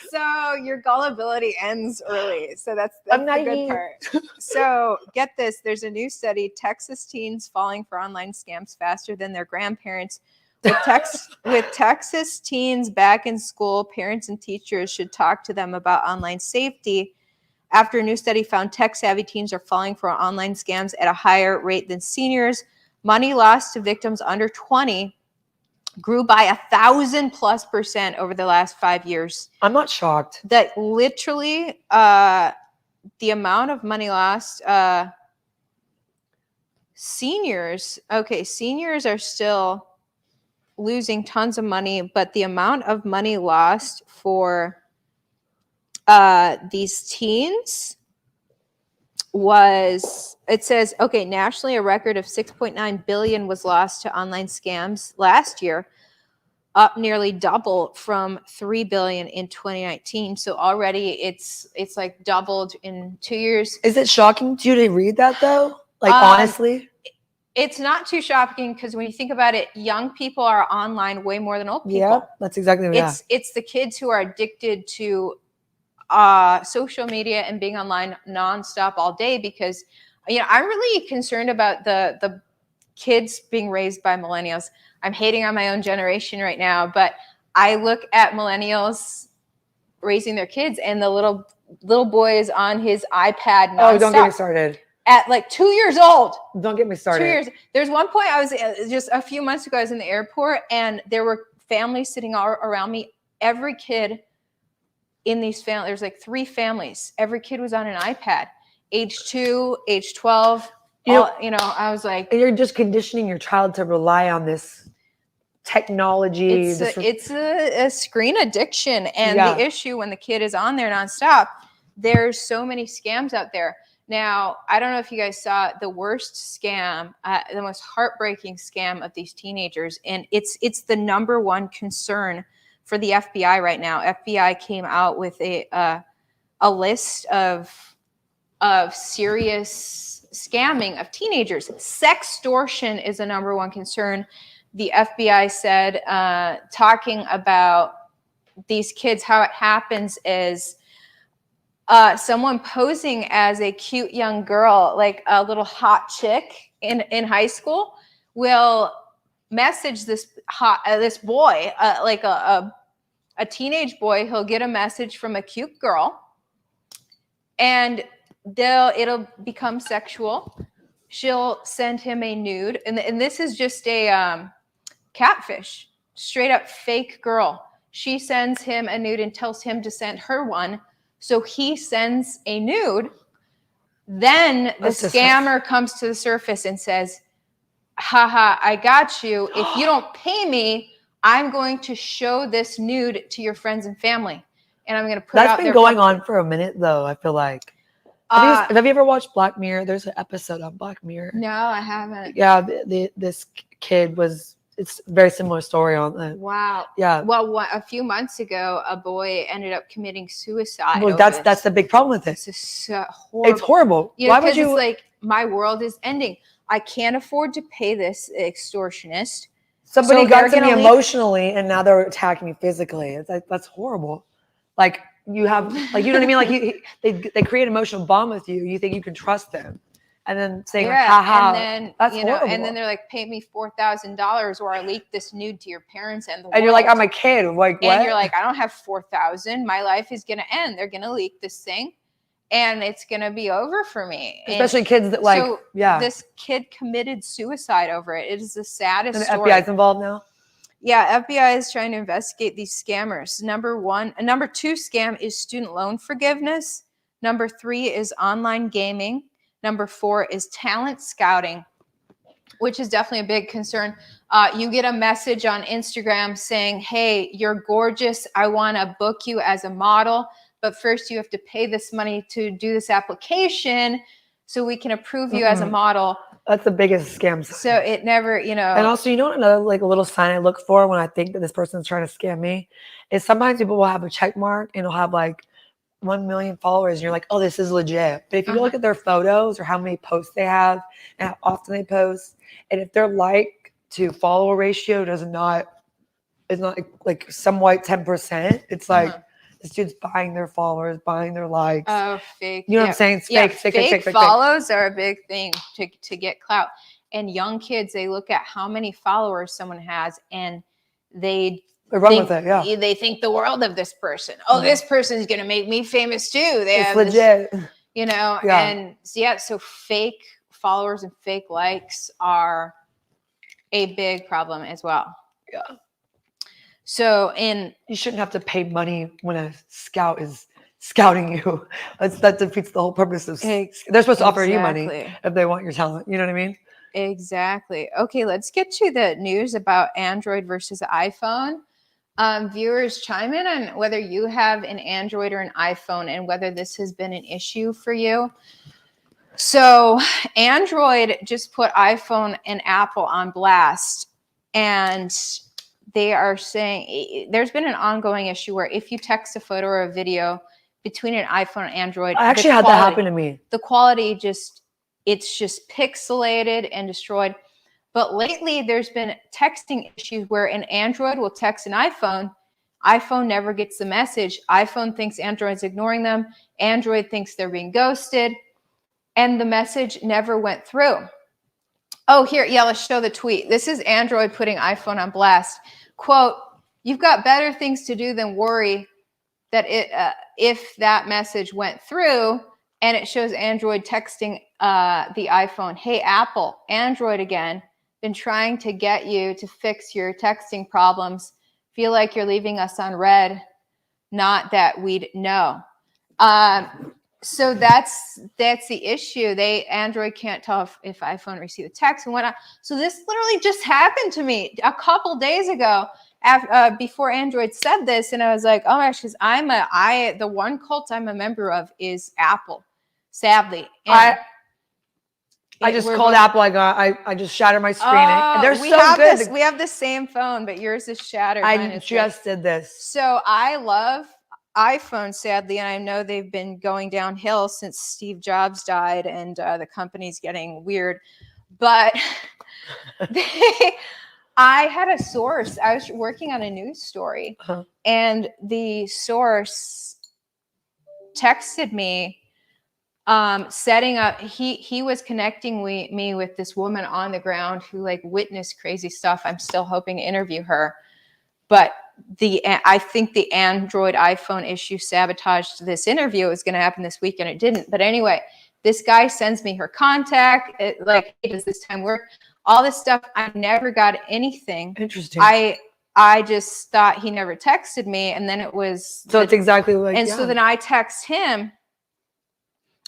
So your gullibility ends early. So that's the good part. So get this. There's a new study. Texas teens falling for online scams faster than their grandparents. With Texas teens back in school, parents and teachers should talk to them about online safety. After a new study found tech-savvy teens are falling for online scams at a higher rate than seniors. Money lost to victims under 20 grew by 1,000+% over the last 5 years. I'm not shocked. That literally the amount of money lost, seniors are still losing tons of money, but the amount of money lost for these teens was, it says, okay, nationally, a record of $6.9 billion was lost to online scams last year, up nearly double from $3 billion in 2019. So already it's like doubled in 2 years. Is it shocking to you to read that though? Like honestly? It's not too shocking because when you think about it, young people are online way more than old people. Yeah, that's exactly what it's the kids who are addicted to social media and being online nonstop all day because, you know, I'm really concerned about the kids being raised by millennials. I'm hating on my own generation right now, but I look at millennials raising their kids and the little boy is on his iPad nonstop. Oh, don't get me started. At like 2 years old. Don't get me started. 2 years. There's one point I was just a few months ago, I was in the airport and there were families sitting all around me. Every kid in these families, there's like 3 families. Every kid was on an iPad, age 2, age 12. You know, I was like, and you're just conditioning your child to rely on this technology. It's a screen addiction. And the issue when the kid is on there nonstop, there's so many scams out there. Now, I don't know if you guys saw the worst scam, the most heartbreaking scam of these teenagers, and it's the number one concern for the FBI right now. FBI came out with a list of serious scamming of teenagers. Sextortion is the number one concern. The FBI said, talking about these kids, how it happens is someone posing as a cute young girl, like a little hot chick in high school, will message this boy, like a teenage boy. He'll get a message from a cute girl, and it'll become sexual. She'll send him a nude, and this is just a catfish, straight up fake girl. She sends him a nude and tells him to send her one. So he sends a nude. Then the scammer comes to the surface and says, haha, I got you. If you don't pay me, I'm going to show this nude to your friends and family. And I'm going to put it out there. That's been going on for a minute, though, I feel like. Have you ever watched Black Mirror? There's an episode on Black Mirror. No, I haven't. Yeah, this kid it's a very similar story on that. Wow. Yeah. Well, a few months ago, a boy ended up committing suicide. Well, that's the big problem with it. This is so horrible. It's horrible. You know, Why would you? It's like, my world is ending. I can't afford to pay this extortionist. Somebody got to me emotionally, and now they're attacking me physically. It's like, that's horrible. Like, you have, like, you know what I mean? Like, they create an emotional bond with you. You think you can trust them. And then saying, haha, and then, that's horrible. And then they're like, pay me $4,000 or I leak this nude to your parents and the world. And you're like, I'm a kid. Like, what? And you're like, I don't have 4,000. My life is going to end. They're going to leak this thing and it's going to be over for me. Especially and kids that this kid committed suicide over it. It is the saddest and the story. FBI's involved now? Yeah, FBI is trying to investigate these scammers. Number two scam is student loan forgiveness. Number 3 is online gaming. Number 4 is talent scouting, which is definitely a big concern. You get a message on Instagram saying, hey, you're gorgeous. I want to book you as a model. But first you have to pay this money to do this application so we can approve you as a model. That's the biggest scam. So it never, And also, another like a little sign I look for when I think that this person's trying to scam me is sometimes people will have a check mark and it'll have like 1 million followers and you're like, oh, this is legit. But if you look at their photos or how many posts they have and how often they post, and if their like to follower ratio is not like somewhat 10%, it's like this dude's buying their followers, buying their likes. Oh, fake. You know what I'm saying? It's fake follows are a big thing to get clout. And young kids, they look at how many followers someone has and they run with it, yeah. They think the world of this person. Oh, this person is going to make me famous too. It's legit. And so fake followers and fake likes are a big problem as well. Yeah. So you shouldn't have to pay money when a scout is scouting you. That defeats the whole purpose of. They're supposed to offer you money if they want your talent. You know what I mean? Exactly. Okay, let's get to the news about Android versus iPhone. Viewers, chime in on whether you have an Android or an iPhone and whether this has been an issue for you. So Android just put iPhone and Apple on blast, and they are saying there's been an ongoing issue where if you text a photo or a video between an iPhone and Android, I actually had that happen to me. The quality it's just pixelated and destroyed. But lately, there's been texting issues where an Android will text an iPhone. iPhone never gets the message. iPhone thinks Android's ignoring them. Android thinks they're being ghosted. And the message never went through. Oh, here, let's show the tweet. This is Android putting iPhone on blast. Quote, you've got better things to do than worry that if that message went through. And it shows Android texting the iPhone. Hey, Apple, Android again. Been trying to get you to fix your texting problems. Feel like you're leaving us on red. Not that we'd know. So that's the issue. Android can't tell if iPhone received a text and whatnot. So this literally just happened to me a couple days ago before Android said this. And I was like, oh my gosh, because the one cult I'm a member of is Apple. sadly. I just we're called both- Apple. I just shattered my screen. And they're we so have good. this. We have the same phone, but yours is shattered. Mine I is just did this. So I love iPhone, sadly, and I know they've been going downhill since Steve Jobs died, and the company's getting weird. But I had a source. I was working on a news story, and the source texted me, setting up. He was connecting me with this woman on the ground who like witnessed crazy stuff. I'm still hoping to interview her, but I think the Android iPhone issue sabotaged this interview. It was going to happen this week, and it didn't. But anyway, this guy sends me her contact. Like, hey, does this time work? All this stuff. I never got anything. Interesting. I just thought he never texted me, and then it was. So it's exactly like. And so then I text him,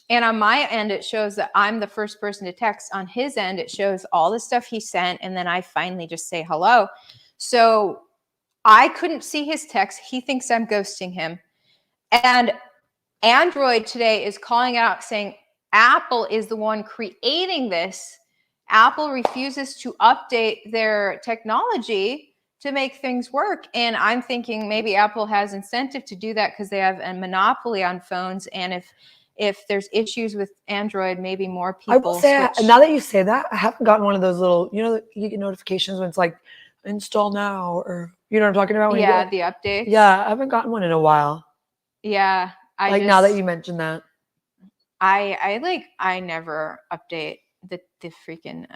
and on my end it shows that I'm the first person to text. On his end, it shows all the stuff he sent, and then I finally just say hello. So I couldn't see his text. He thinks I'm ghosting him. And Android today is calling out saying Apple is the one creating this. Apple refuses to update their technology to make things work. And I'm thinking maybe Apple has incentive to do that because they have a monopoly on phones. And if there's issues with Android, maybe more people I will say, switch. now that you say that, I haven't gotten one of those little, you get notifications when it's like, install now, or you know what I'm talking about? Yeah, the updates. Yeah, I haven't gotten one in a while. Yeah. Now that you mentioned that. I never update the freaking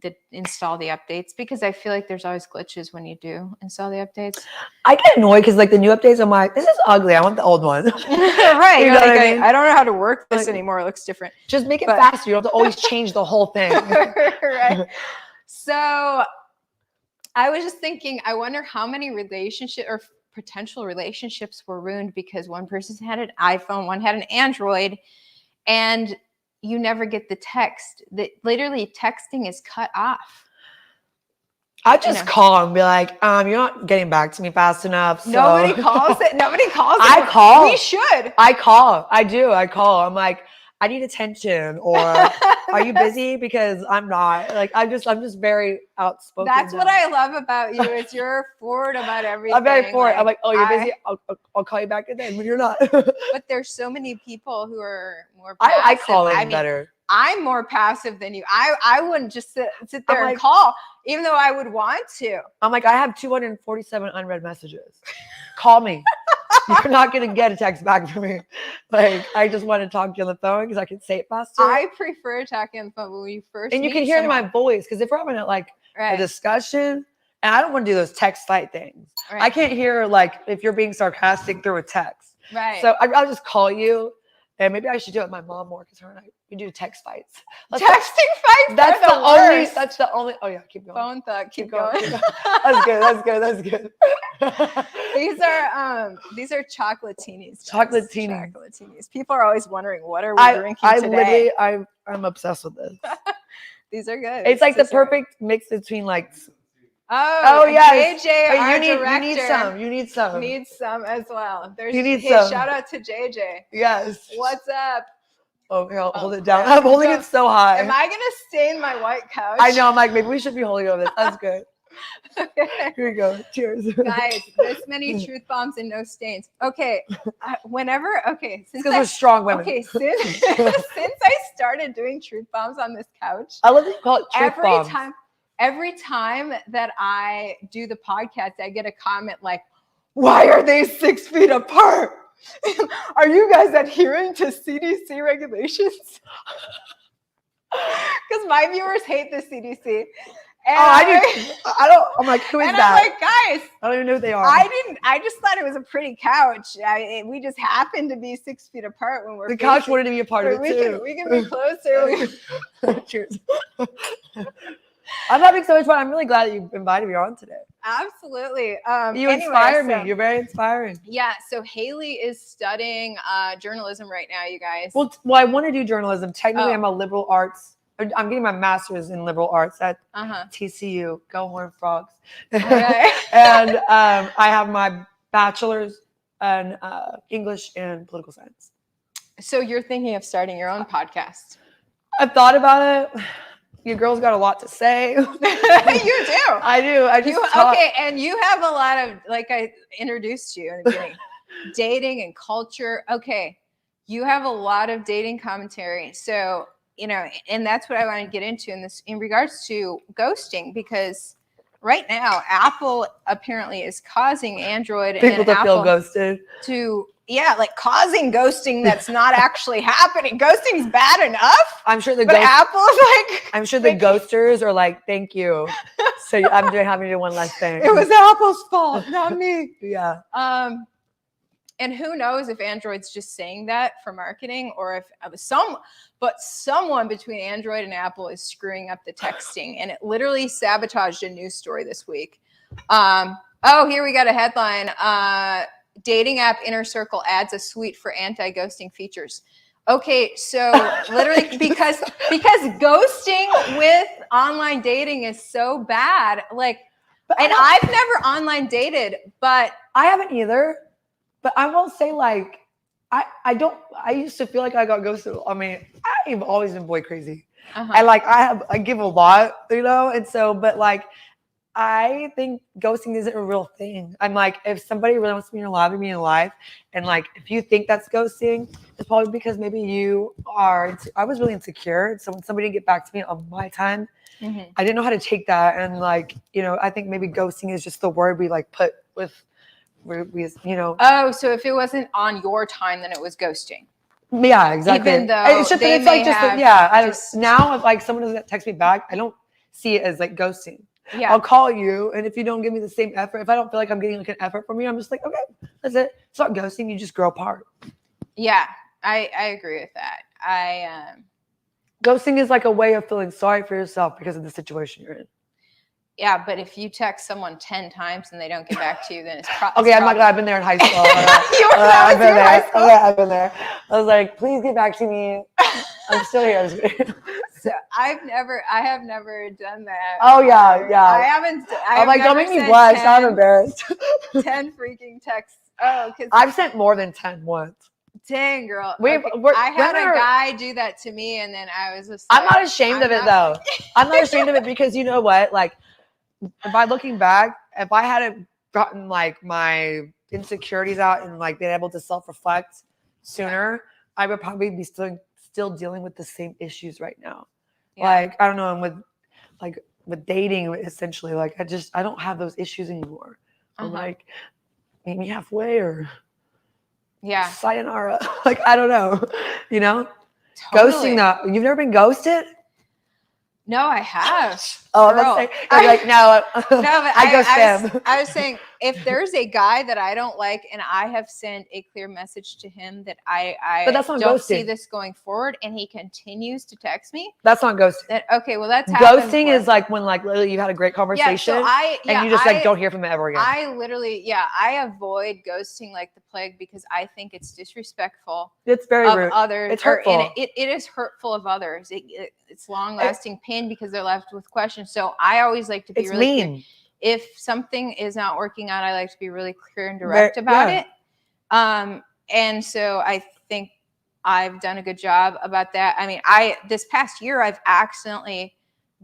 the install the updates because I feel like there's always glitches when you do install the updates. I get annoyed because like the new updates, I'm like, this is ugly. I want the old one. Right. You know what I mean? I don't know how to work this Like, anymore. It looks different. Just make it faster. You don't have to always change the whole thing. Right. So I was just thinking, I wonder how many relationship or potential relationships were ruined because one person had an iPhone, one had an Android, and you never get the text. That literally texting is cut off. I just call and be like, you're not getting back to me fast enough. So. Nobody calls it. Nobody calls it. I call. We should. I call. I do. I call. I'm like, I need attention, or are you busy? Because I'm not. Like, I'm just very outspoken. That's what I love about you. Is you're forward about everything. I'm very forward. Like, I'm like, oh, you're busy. I'll call you back then when you're not. But there's so many people who are more passive. I call in better. I'm more passive than you. I wouldn't just sit there like, and call, even though I would want to. I'm like, I have 247 unread messages. Call me. You're not going to get a text back from me. Like, I just want to talk to you on the phone because I can say it faster. I prefer talking on the phone when you first and you can hear my voice, because if we're having a discussion, and I don't want to do those text fight things. Right. I can't hear like if you're being sarcastic through a text. Right. So I'll just call you, and maybe I should do it with my mom more, because her and I, we do text fights. Texting fights. That's the only. That's the only. Oh yeah, keep going. Phone thought. Keep going. That's good. That's good. That's good. These are chocolatinis. Chocolatinis. Chocolatinis. People are always wondering, what are we drinking today? I'm obsessed with this. These are good. It's like the perfect mix between like. Oh yes. JJ, our director. You need some. Needs some as well. You need some. Shout out to JJ. Yes. What's up? Oh, here, I'll hold it down. I'm holding it so high. Am I gonna stain my white couch? I know. I'm like, maybe we should be holding over this. That's good. Okay. Here we go. Cheers. Guys, this many truth bombs and no stains. Okay. Since because we're strong women. Okay, since I started doing truth bombs on this couch, I love that you call it truth bombs. Every time that I do the podcast, I get a comment like, "Why are they 6 feet apart? Are you guys adhering to CDC regulations?" Because my viewers hate the CDC. And I'm like, who is and that? I'm like, guys, I don't even know who they are. I just thought it was a pretty couch. We just happened to be 6 feet apart when we're. The couch wanted to be a part of it too. We can be closer. Cheers. I'm having so much fun. I'm really glad that you invited me on today. Absolutely. You inspire me. You're very inspiring. Yeah. So Haley is studying journalism right now, you guys. Well, I want to do journalism. Technically, I'm a liberal arts. I'm getting my master's in liberal arts at TCU. Go Horned Frogs. Okay. And I have my bachelor's in English and political science. So you're thinking of starting your own podcast? I've thought about it. Your girl's got a lot to say. You do. I do. I just okay, and you have a lot of, like I introduced you in the beginning, dating and culture. Okay, you have a lot of dating commentary. So, and that's what I want to get into in regards to ghosting, because right now Apple apparently is causing Android people and to Apple feel ghosted. to causing ghosting that's not actually happening. Ghosting's bad enough. I'm sure Apple's like, I'm sure the ghosters are like, thank you. So I'm having to do one less thing. it was Apple's fault, not me. Yeah. And who knows if Android's just saying that for marketing, or if someone between Android and Apple is screwing up the texting, and it literally sabotaged a news story this week. Here we got a headline. Dating app Inner Circle adds a suite for anti-ghosting features. Okay, so literally because ghosting with online dating is so bad. And I've never online dated, but I haven't either. But I will say, I used to feel like I got ghosted. I mean, I've always been boy crazy. I give a lot, and so, but I think ghosting isn't a real thing. I'm like, if somebody really wants me in your life, and if you think that's ghosting, it's probably because maybe you are. I was really insecure, and so when somebody didn't get back to me on my time, I didn't know how to take that, and I think maybe ghosting is just the word we put with, Oh, so if it wasn't on your time, then it was ghosting. Yeah, exactly. Even though it's just, they it's may just have now if someone doesn't text me back, I don't see it as ghosting. Yeah. I'll call you, and if you don't give me the same effort, if I don't feel like I'm getting an effort from you, I'm just like, okay, that's it. It's not ghosting. You just grow apart. Yeah, I agree with that. Ghosting is a way of feeling sorry for yourself because of the situation you're in. Yeah, but if you text someone 10 times and they don't get back to you, then it's okay. I'm not glad I've been there in high school. I've been there. High school? Okay, I've been there. I was like, please get back to me. I'm still here. So I have never done that. Oh yeah. I haven't. I'm like, don't make me blush. I'm embarrassed. 10 freaking texts. Oh, because I've sent more than 10 once. Dang, girl. I had a guy do that to me, and then I was just I'm not ashamed of it, though. I'm not ashamed of it because you know what? By looking back, if I hadn't gotten my insecurities out and been able to self-reflect sooner, I would probably be still dealing with the same issues right now. Yeah. I don't know, and with dating, essentially, I don't have those issues anymore. I'm meet me halfway or sayonara. I don't know, Totally. Ghosting that. You've never been ghosted? No, I have. Oh, no. No, but I ghost them. I was saying, if there's a guy that I don't like and I have sent a clear message to him that I but that's not don't ghosting. See this going forward, and he continues to text me, that's not ghosting. Then, okay, well that's ghosting is when literally you had a great conversation and you just don't hear from it ever again. I literally, I avoid ghosting like the plague because I think it's disrespectful. It's very rude. Others. It's hurtful. It is hurtful of others. It's long-lasting pain because they're left with questions. So I always like to be really clear. If something is not working out, I like to be really clear and direct about it. And so I think I've done a good job about that. I mean, this past year, I've accidentally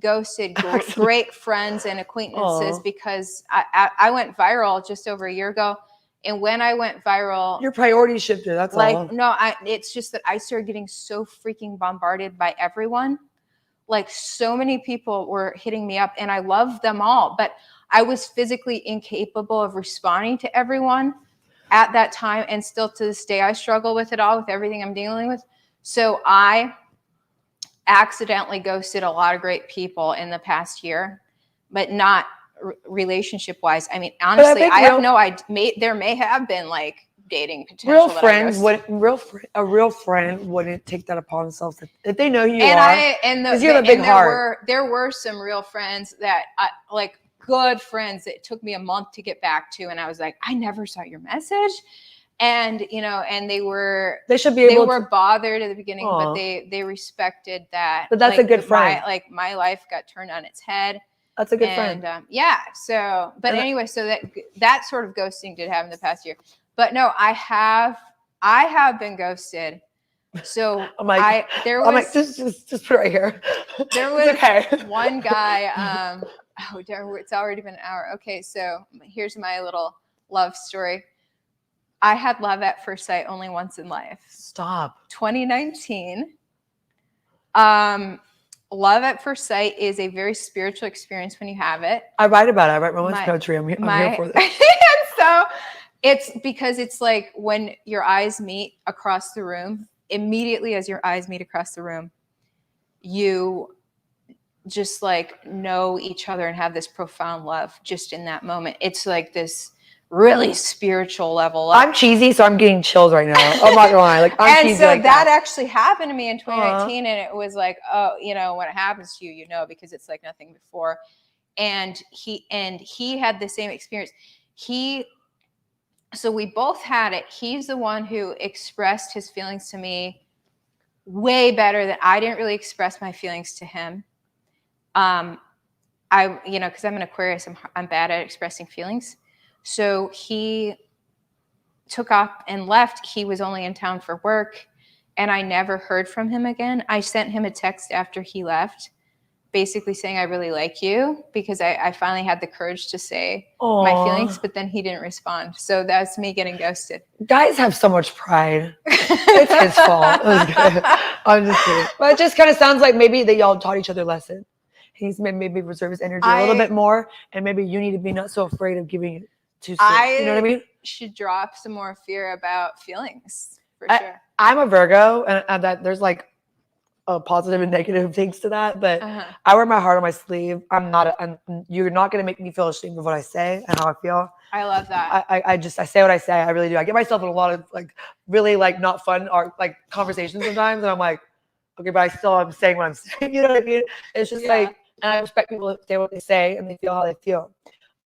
ghosted great friends and acquaintances because I went viral just over a year ago. And when I went viral, your priorities shifted. That's all. No, it's just that I started getting so freaking bombarded by everyone. So many people were hitting me up, and I love them all, but I was physically incapable of responding to everyone at that time. And still to this day, I struggle with it all, with everything I'm dealing with. So I accidentally ghosted a lot of great people in the past year, but not relationship wise. I mean, honestly, I have no idea. There may have been dating potential. Real friends a real friend wouldn't take that upon themselves if they know who you are. Because you have a big heart. There were some real friends that good friends that it took me a month to get back to, and I was like, I never saw your message. And and they were bothered at the beginning, but they respected that. But that's a good friend. My life got turned on its head. That's a good friend. So anyway, so that sort of ghosting did happen the past year. But no, I have been ghosted So I'm like, just put it right here. There was okay. one guy, it's already been an hour. Okay, so here's my little love story. I had love at first sight only once in life. Stop. 2019. Love at first sight is a very spiritual experience when you have it. I write about it. I write romance poetry. I'm here for this. So it's because it's like when your eyes meet across the room, immediately as your eyes meet across the room, you just like know each other and have this profound love just in that moment. It's like this really spiritual level. I'm cheesy, so I'm getting chills right now. I'm not gonna lie. Like, I'm cheesy. And so like that actually happened to me in 2019, Uh-huh. and it was like, oh, when it happens to you, because it's like nothing before. And he had the same experience. So we both had it. He's the one who expressed his feelings to me way better than I didn't really express my feelings to him. Because I'm an Aquarius, I'm bad at expressing feelings. So he took off and left. He was only in town for work, and I never heard from him again. I sent him a text after he left, basically saying, I really like you, because I finally had the courage to say my feelings, but then he didn't respond. So that's me getting ghosted. Guys have so much pride. It's his fault. I'm just kidding. But it just kind of sounds like maybe that y'all taught each other a lesson. He's maybe reserve his energy a little bit more, and maybe you need to be not so afraid of giving it too soon. You know what I mean? Should drop some more fear about feelings, for sure. I'm a Virgo, and that there's like a positive and negative things to that, but I wear my heart on my sleeve. You're not going to make me feel ashamed of what I say and how I feel. I love that. I say what I say. I really do. I get myself in a lot of like really like not fun or like conversations sometimes, and I'm like, okay, but I'm saying what I'm saying. You know what I mean? It's just like, and I respect people that say what they say and they feel how they feel.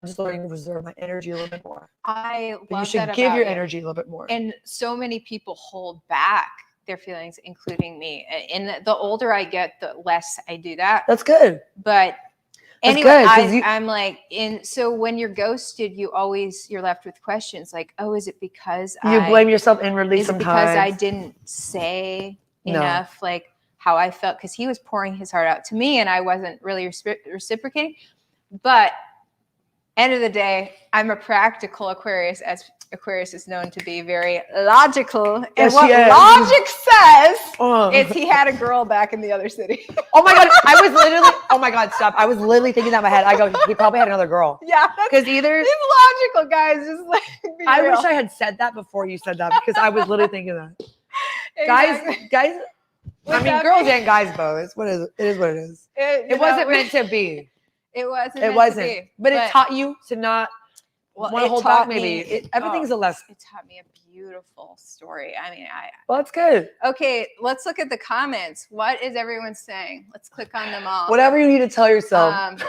I'm just learning to reserve my energy a little bit more. I love that. You should give your energy a little bit more. And so many people hold back their feelings, including me. And the older I get, the less I do that. That's good. But anyway, I'm like, so when you're ghosted, you're left with questions like, oh, is it because you blame yourself inwardly sometimes? Because I didn't say enough, like how I felt, because he was pouring his heart out to me and I wasn't really reciprocating. But end of the day, I'm a practical Aquarius, as Aquarius is known to be very logical. And what logic says is he had a girl back in the other city. Oh my God. Oh my God, stop. I was literally thinking that in my head. I go, he probably had another girl. Yeah. Because either. These logical guys just like. I wish I had said that before you said that, because I was literally thinking that. Exactly. Guys, I mean, girls and guys both. It is what it is. It wasn't meant to be. It wasn't. To be. But it taught you to not want to hold back. Maybe everything's a lesson. It taught me a beautiful story. I mean, well, that's good. Okay, let's look at the comments. What is everyone saying? Let's click on them all. Whatever you need to tell yourself.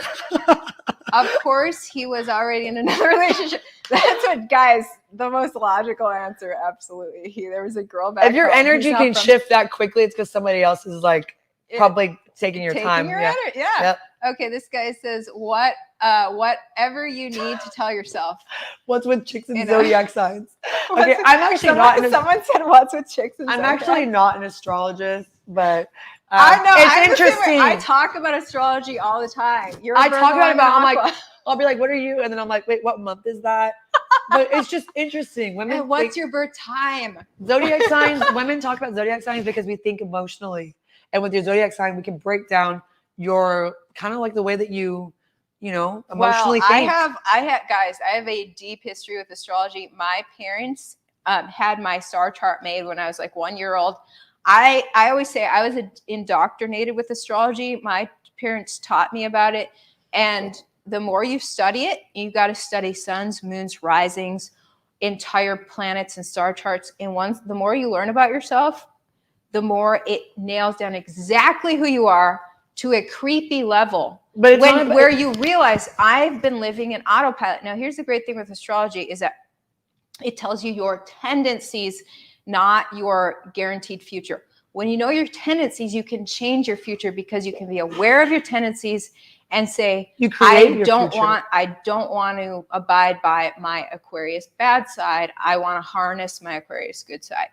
Of course, he was already in another relationship. That's what, guys. The most logical answer, absolutely. There was a girl back. If your energy can shift that quickly, it's because somebody else is like probably taking your time. Yeah. Yep. Okay, this guy says, whatever you need to tell yourself. What's with chicks and zodiac signs? Okay, I'm actually someone said, what's with chicks and zodiac? I'm actually not an astrologist, but I know it's interesting. I talk about astrology all the time. I talk about it, I'm like, I'll be like, what are you? And then I'm like, wait, what month is that? But it's just interesting. Women. And what's your birth time? Zodiac signs. Women talk about zodiac signs because we think emotionally, and with your zodiac sign, we can break down your kind of like the way that you emotionally think. I have a deep history with astrology. My parents had my star chart made when I was like 1 year old. I always say I was indoctrinated with astrology. My parents taught me about it, and the more you study it, you got to study suns, moons, risings, entire planets and star charts. And the more you learn about yourself, the more it nails down exactly who you are to a creepy level. But where you realize I've been living in autopilot. Now, here's the great thing with astrology is that it tells you your tendencies, not your guaranteed future. When you know your tendencies, you can change your future because you can be aware of your tendencies and say, I don't want to abide by my Aquarius bad side. I want to harness my Aquarius good side.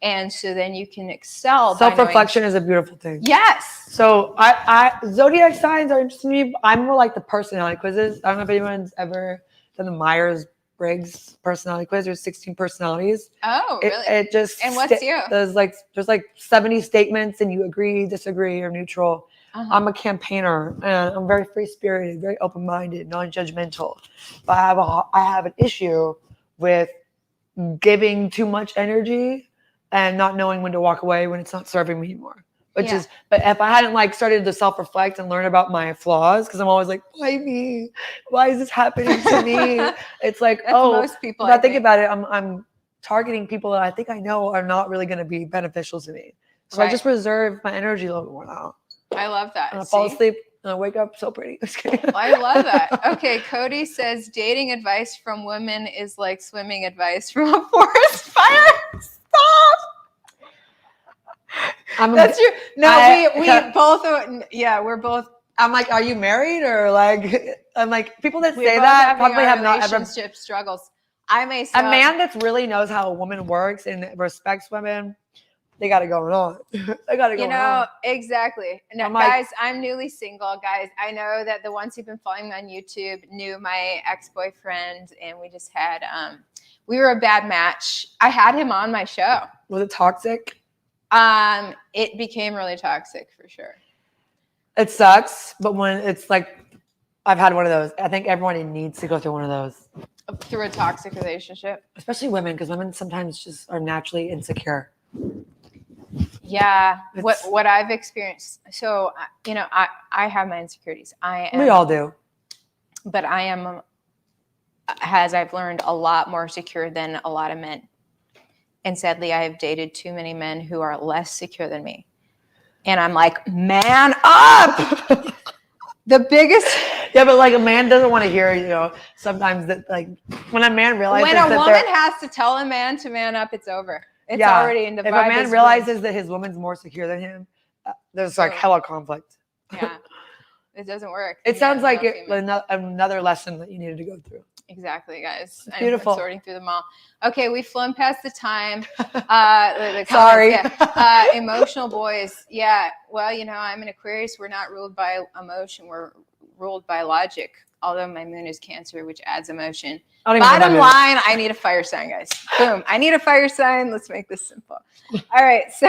And so then you can excel. by knowing- Self-reflection is a beautiful thing. Yes. So I zodiac signs are interesting to me. I'm more like the personality quizzes. I don't know if anyone's ever done the Myers-Briggs personality quiz. There's 16 personalities. Oh, really? It just And what's you? There's like 70 statements, and you agree, disagree, or neutral. Uh-huh. I'm a campaigner, and I'm very free-spirited, very open-minded, non-judgmental. But I have an issue with giving too much energy and not knowing when to walk away when it's not serving me anymore. But if I hadn't like started to self-reflect and learn about my flaws, because I'm always like, why me? Why is this happening to me? It's like, That's most people. if I think about it, I'm targeting people that I think I know are not really going to be beneficial to me. So I just reserve my energy a little more now. I love that. And I fall asleep and I wake up so pretty. I love that. Okay, Cody says dating advice from women is like swimming advice from a forest fire. Stop. That's true. No, we both. Yeah, we're both. I'm like, are you married or like? I'm like, people that We say both that probably our have not ever. relationship struggles. I may A man that really knows how a woman works and respects women, they got it going on. They got it going on. Exactly. No, guys, I'm newly single. Guys, I know that the ones who've been following me on YouTube knew my ex-boyfriend, and we just had we were a bad match. I had him on my show. Was it toxic? It became really toxic for sure. It sucks, but when it's like, I've had one of those. I think everyone needs to go through one of those. Through a toxic relationship. Especially women, because women sometimes just are naturally insecure. Yeah, what I've experienced. So, I have my insecurities. We all do. But I am, as I've learned, a lot more secure than a lot of men. And sadly, I have dated too many men who are less secure than me. And I'm like, man up! The biggest... Yeah, but like a man doesn't want to hear, sometimes that like when a man realizes when a woman has to tell a man to man up, it's over. It's already in the vibe. If a man realizes that his woman's more secure than him, there's like hella conflict. Yeah, it doesn't work. It sounds like another lesson that you needed to go through. Exactly, guys. Beautiful. I'm sorting through them all. Okay, we've flown past the time. Sorry. Emotional boys. Yeah. Well, I'm an Aquarius. We're not ruled by emotion. We're ruled by logic. Although my moon is Cancer, which adds emotion. Bottom line, I need a fire sign, guys. Boom. I need a fire sign. Let's make this simple. All right. So,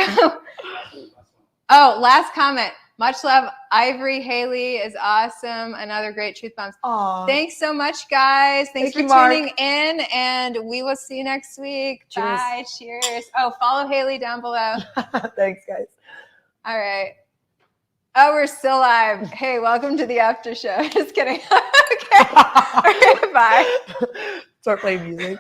last comment. Much love. Ivory Haley is awesome. Another great truth bombs. Aww. Thanks so much, guys. Thanks for tuning in, and we will see you next week. Cheers. Bye. Cheers. Follow Haley down below. Thanks, guys. All right. Oh, we're still live. Hey, welcome to the after show. Just kidding. Okay. All right, bye. Start playing music.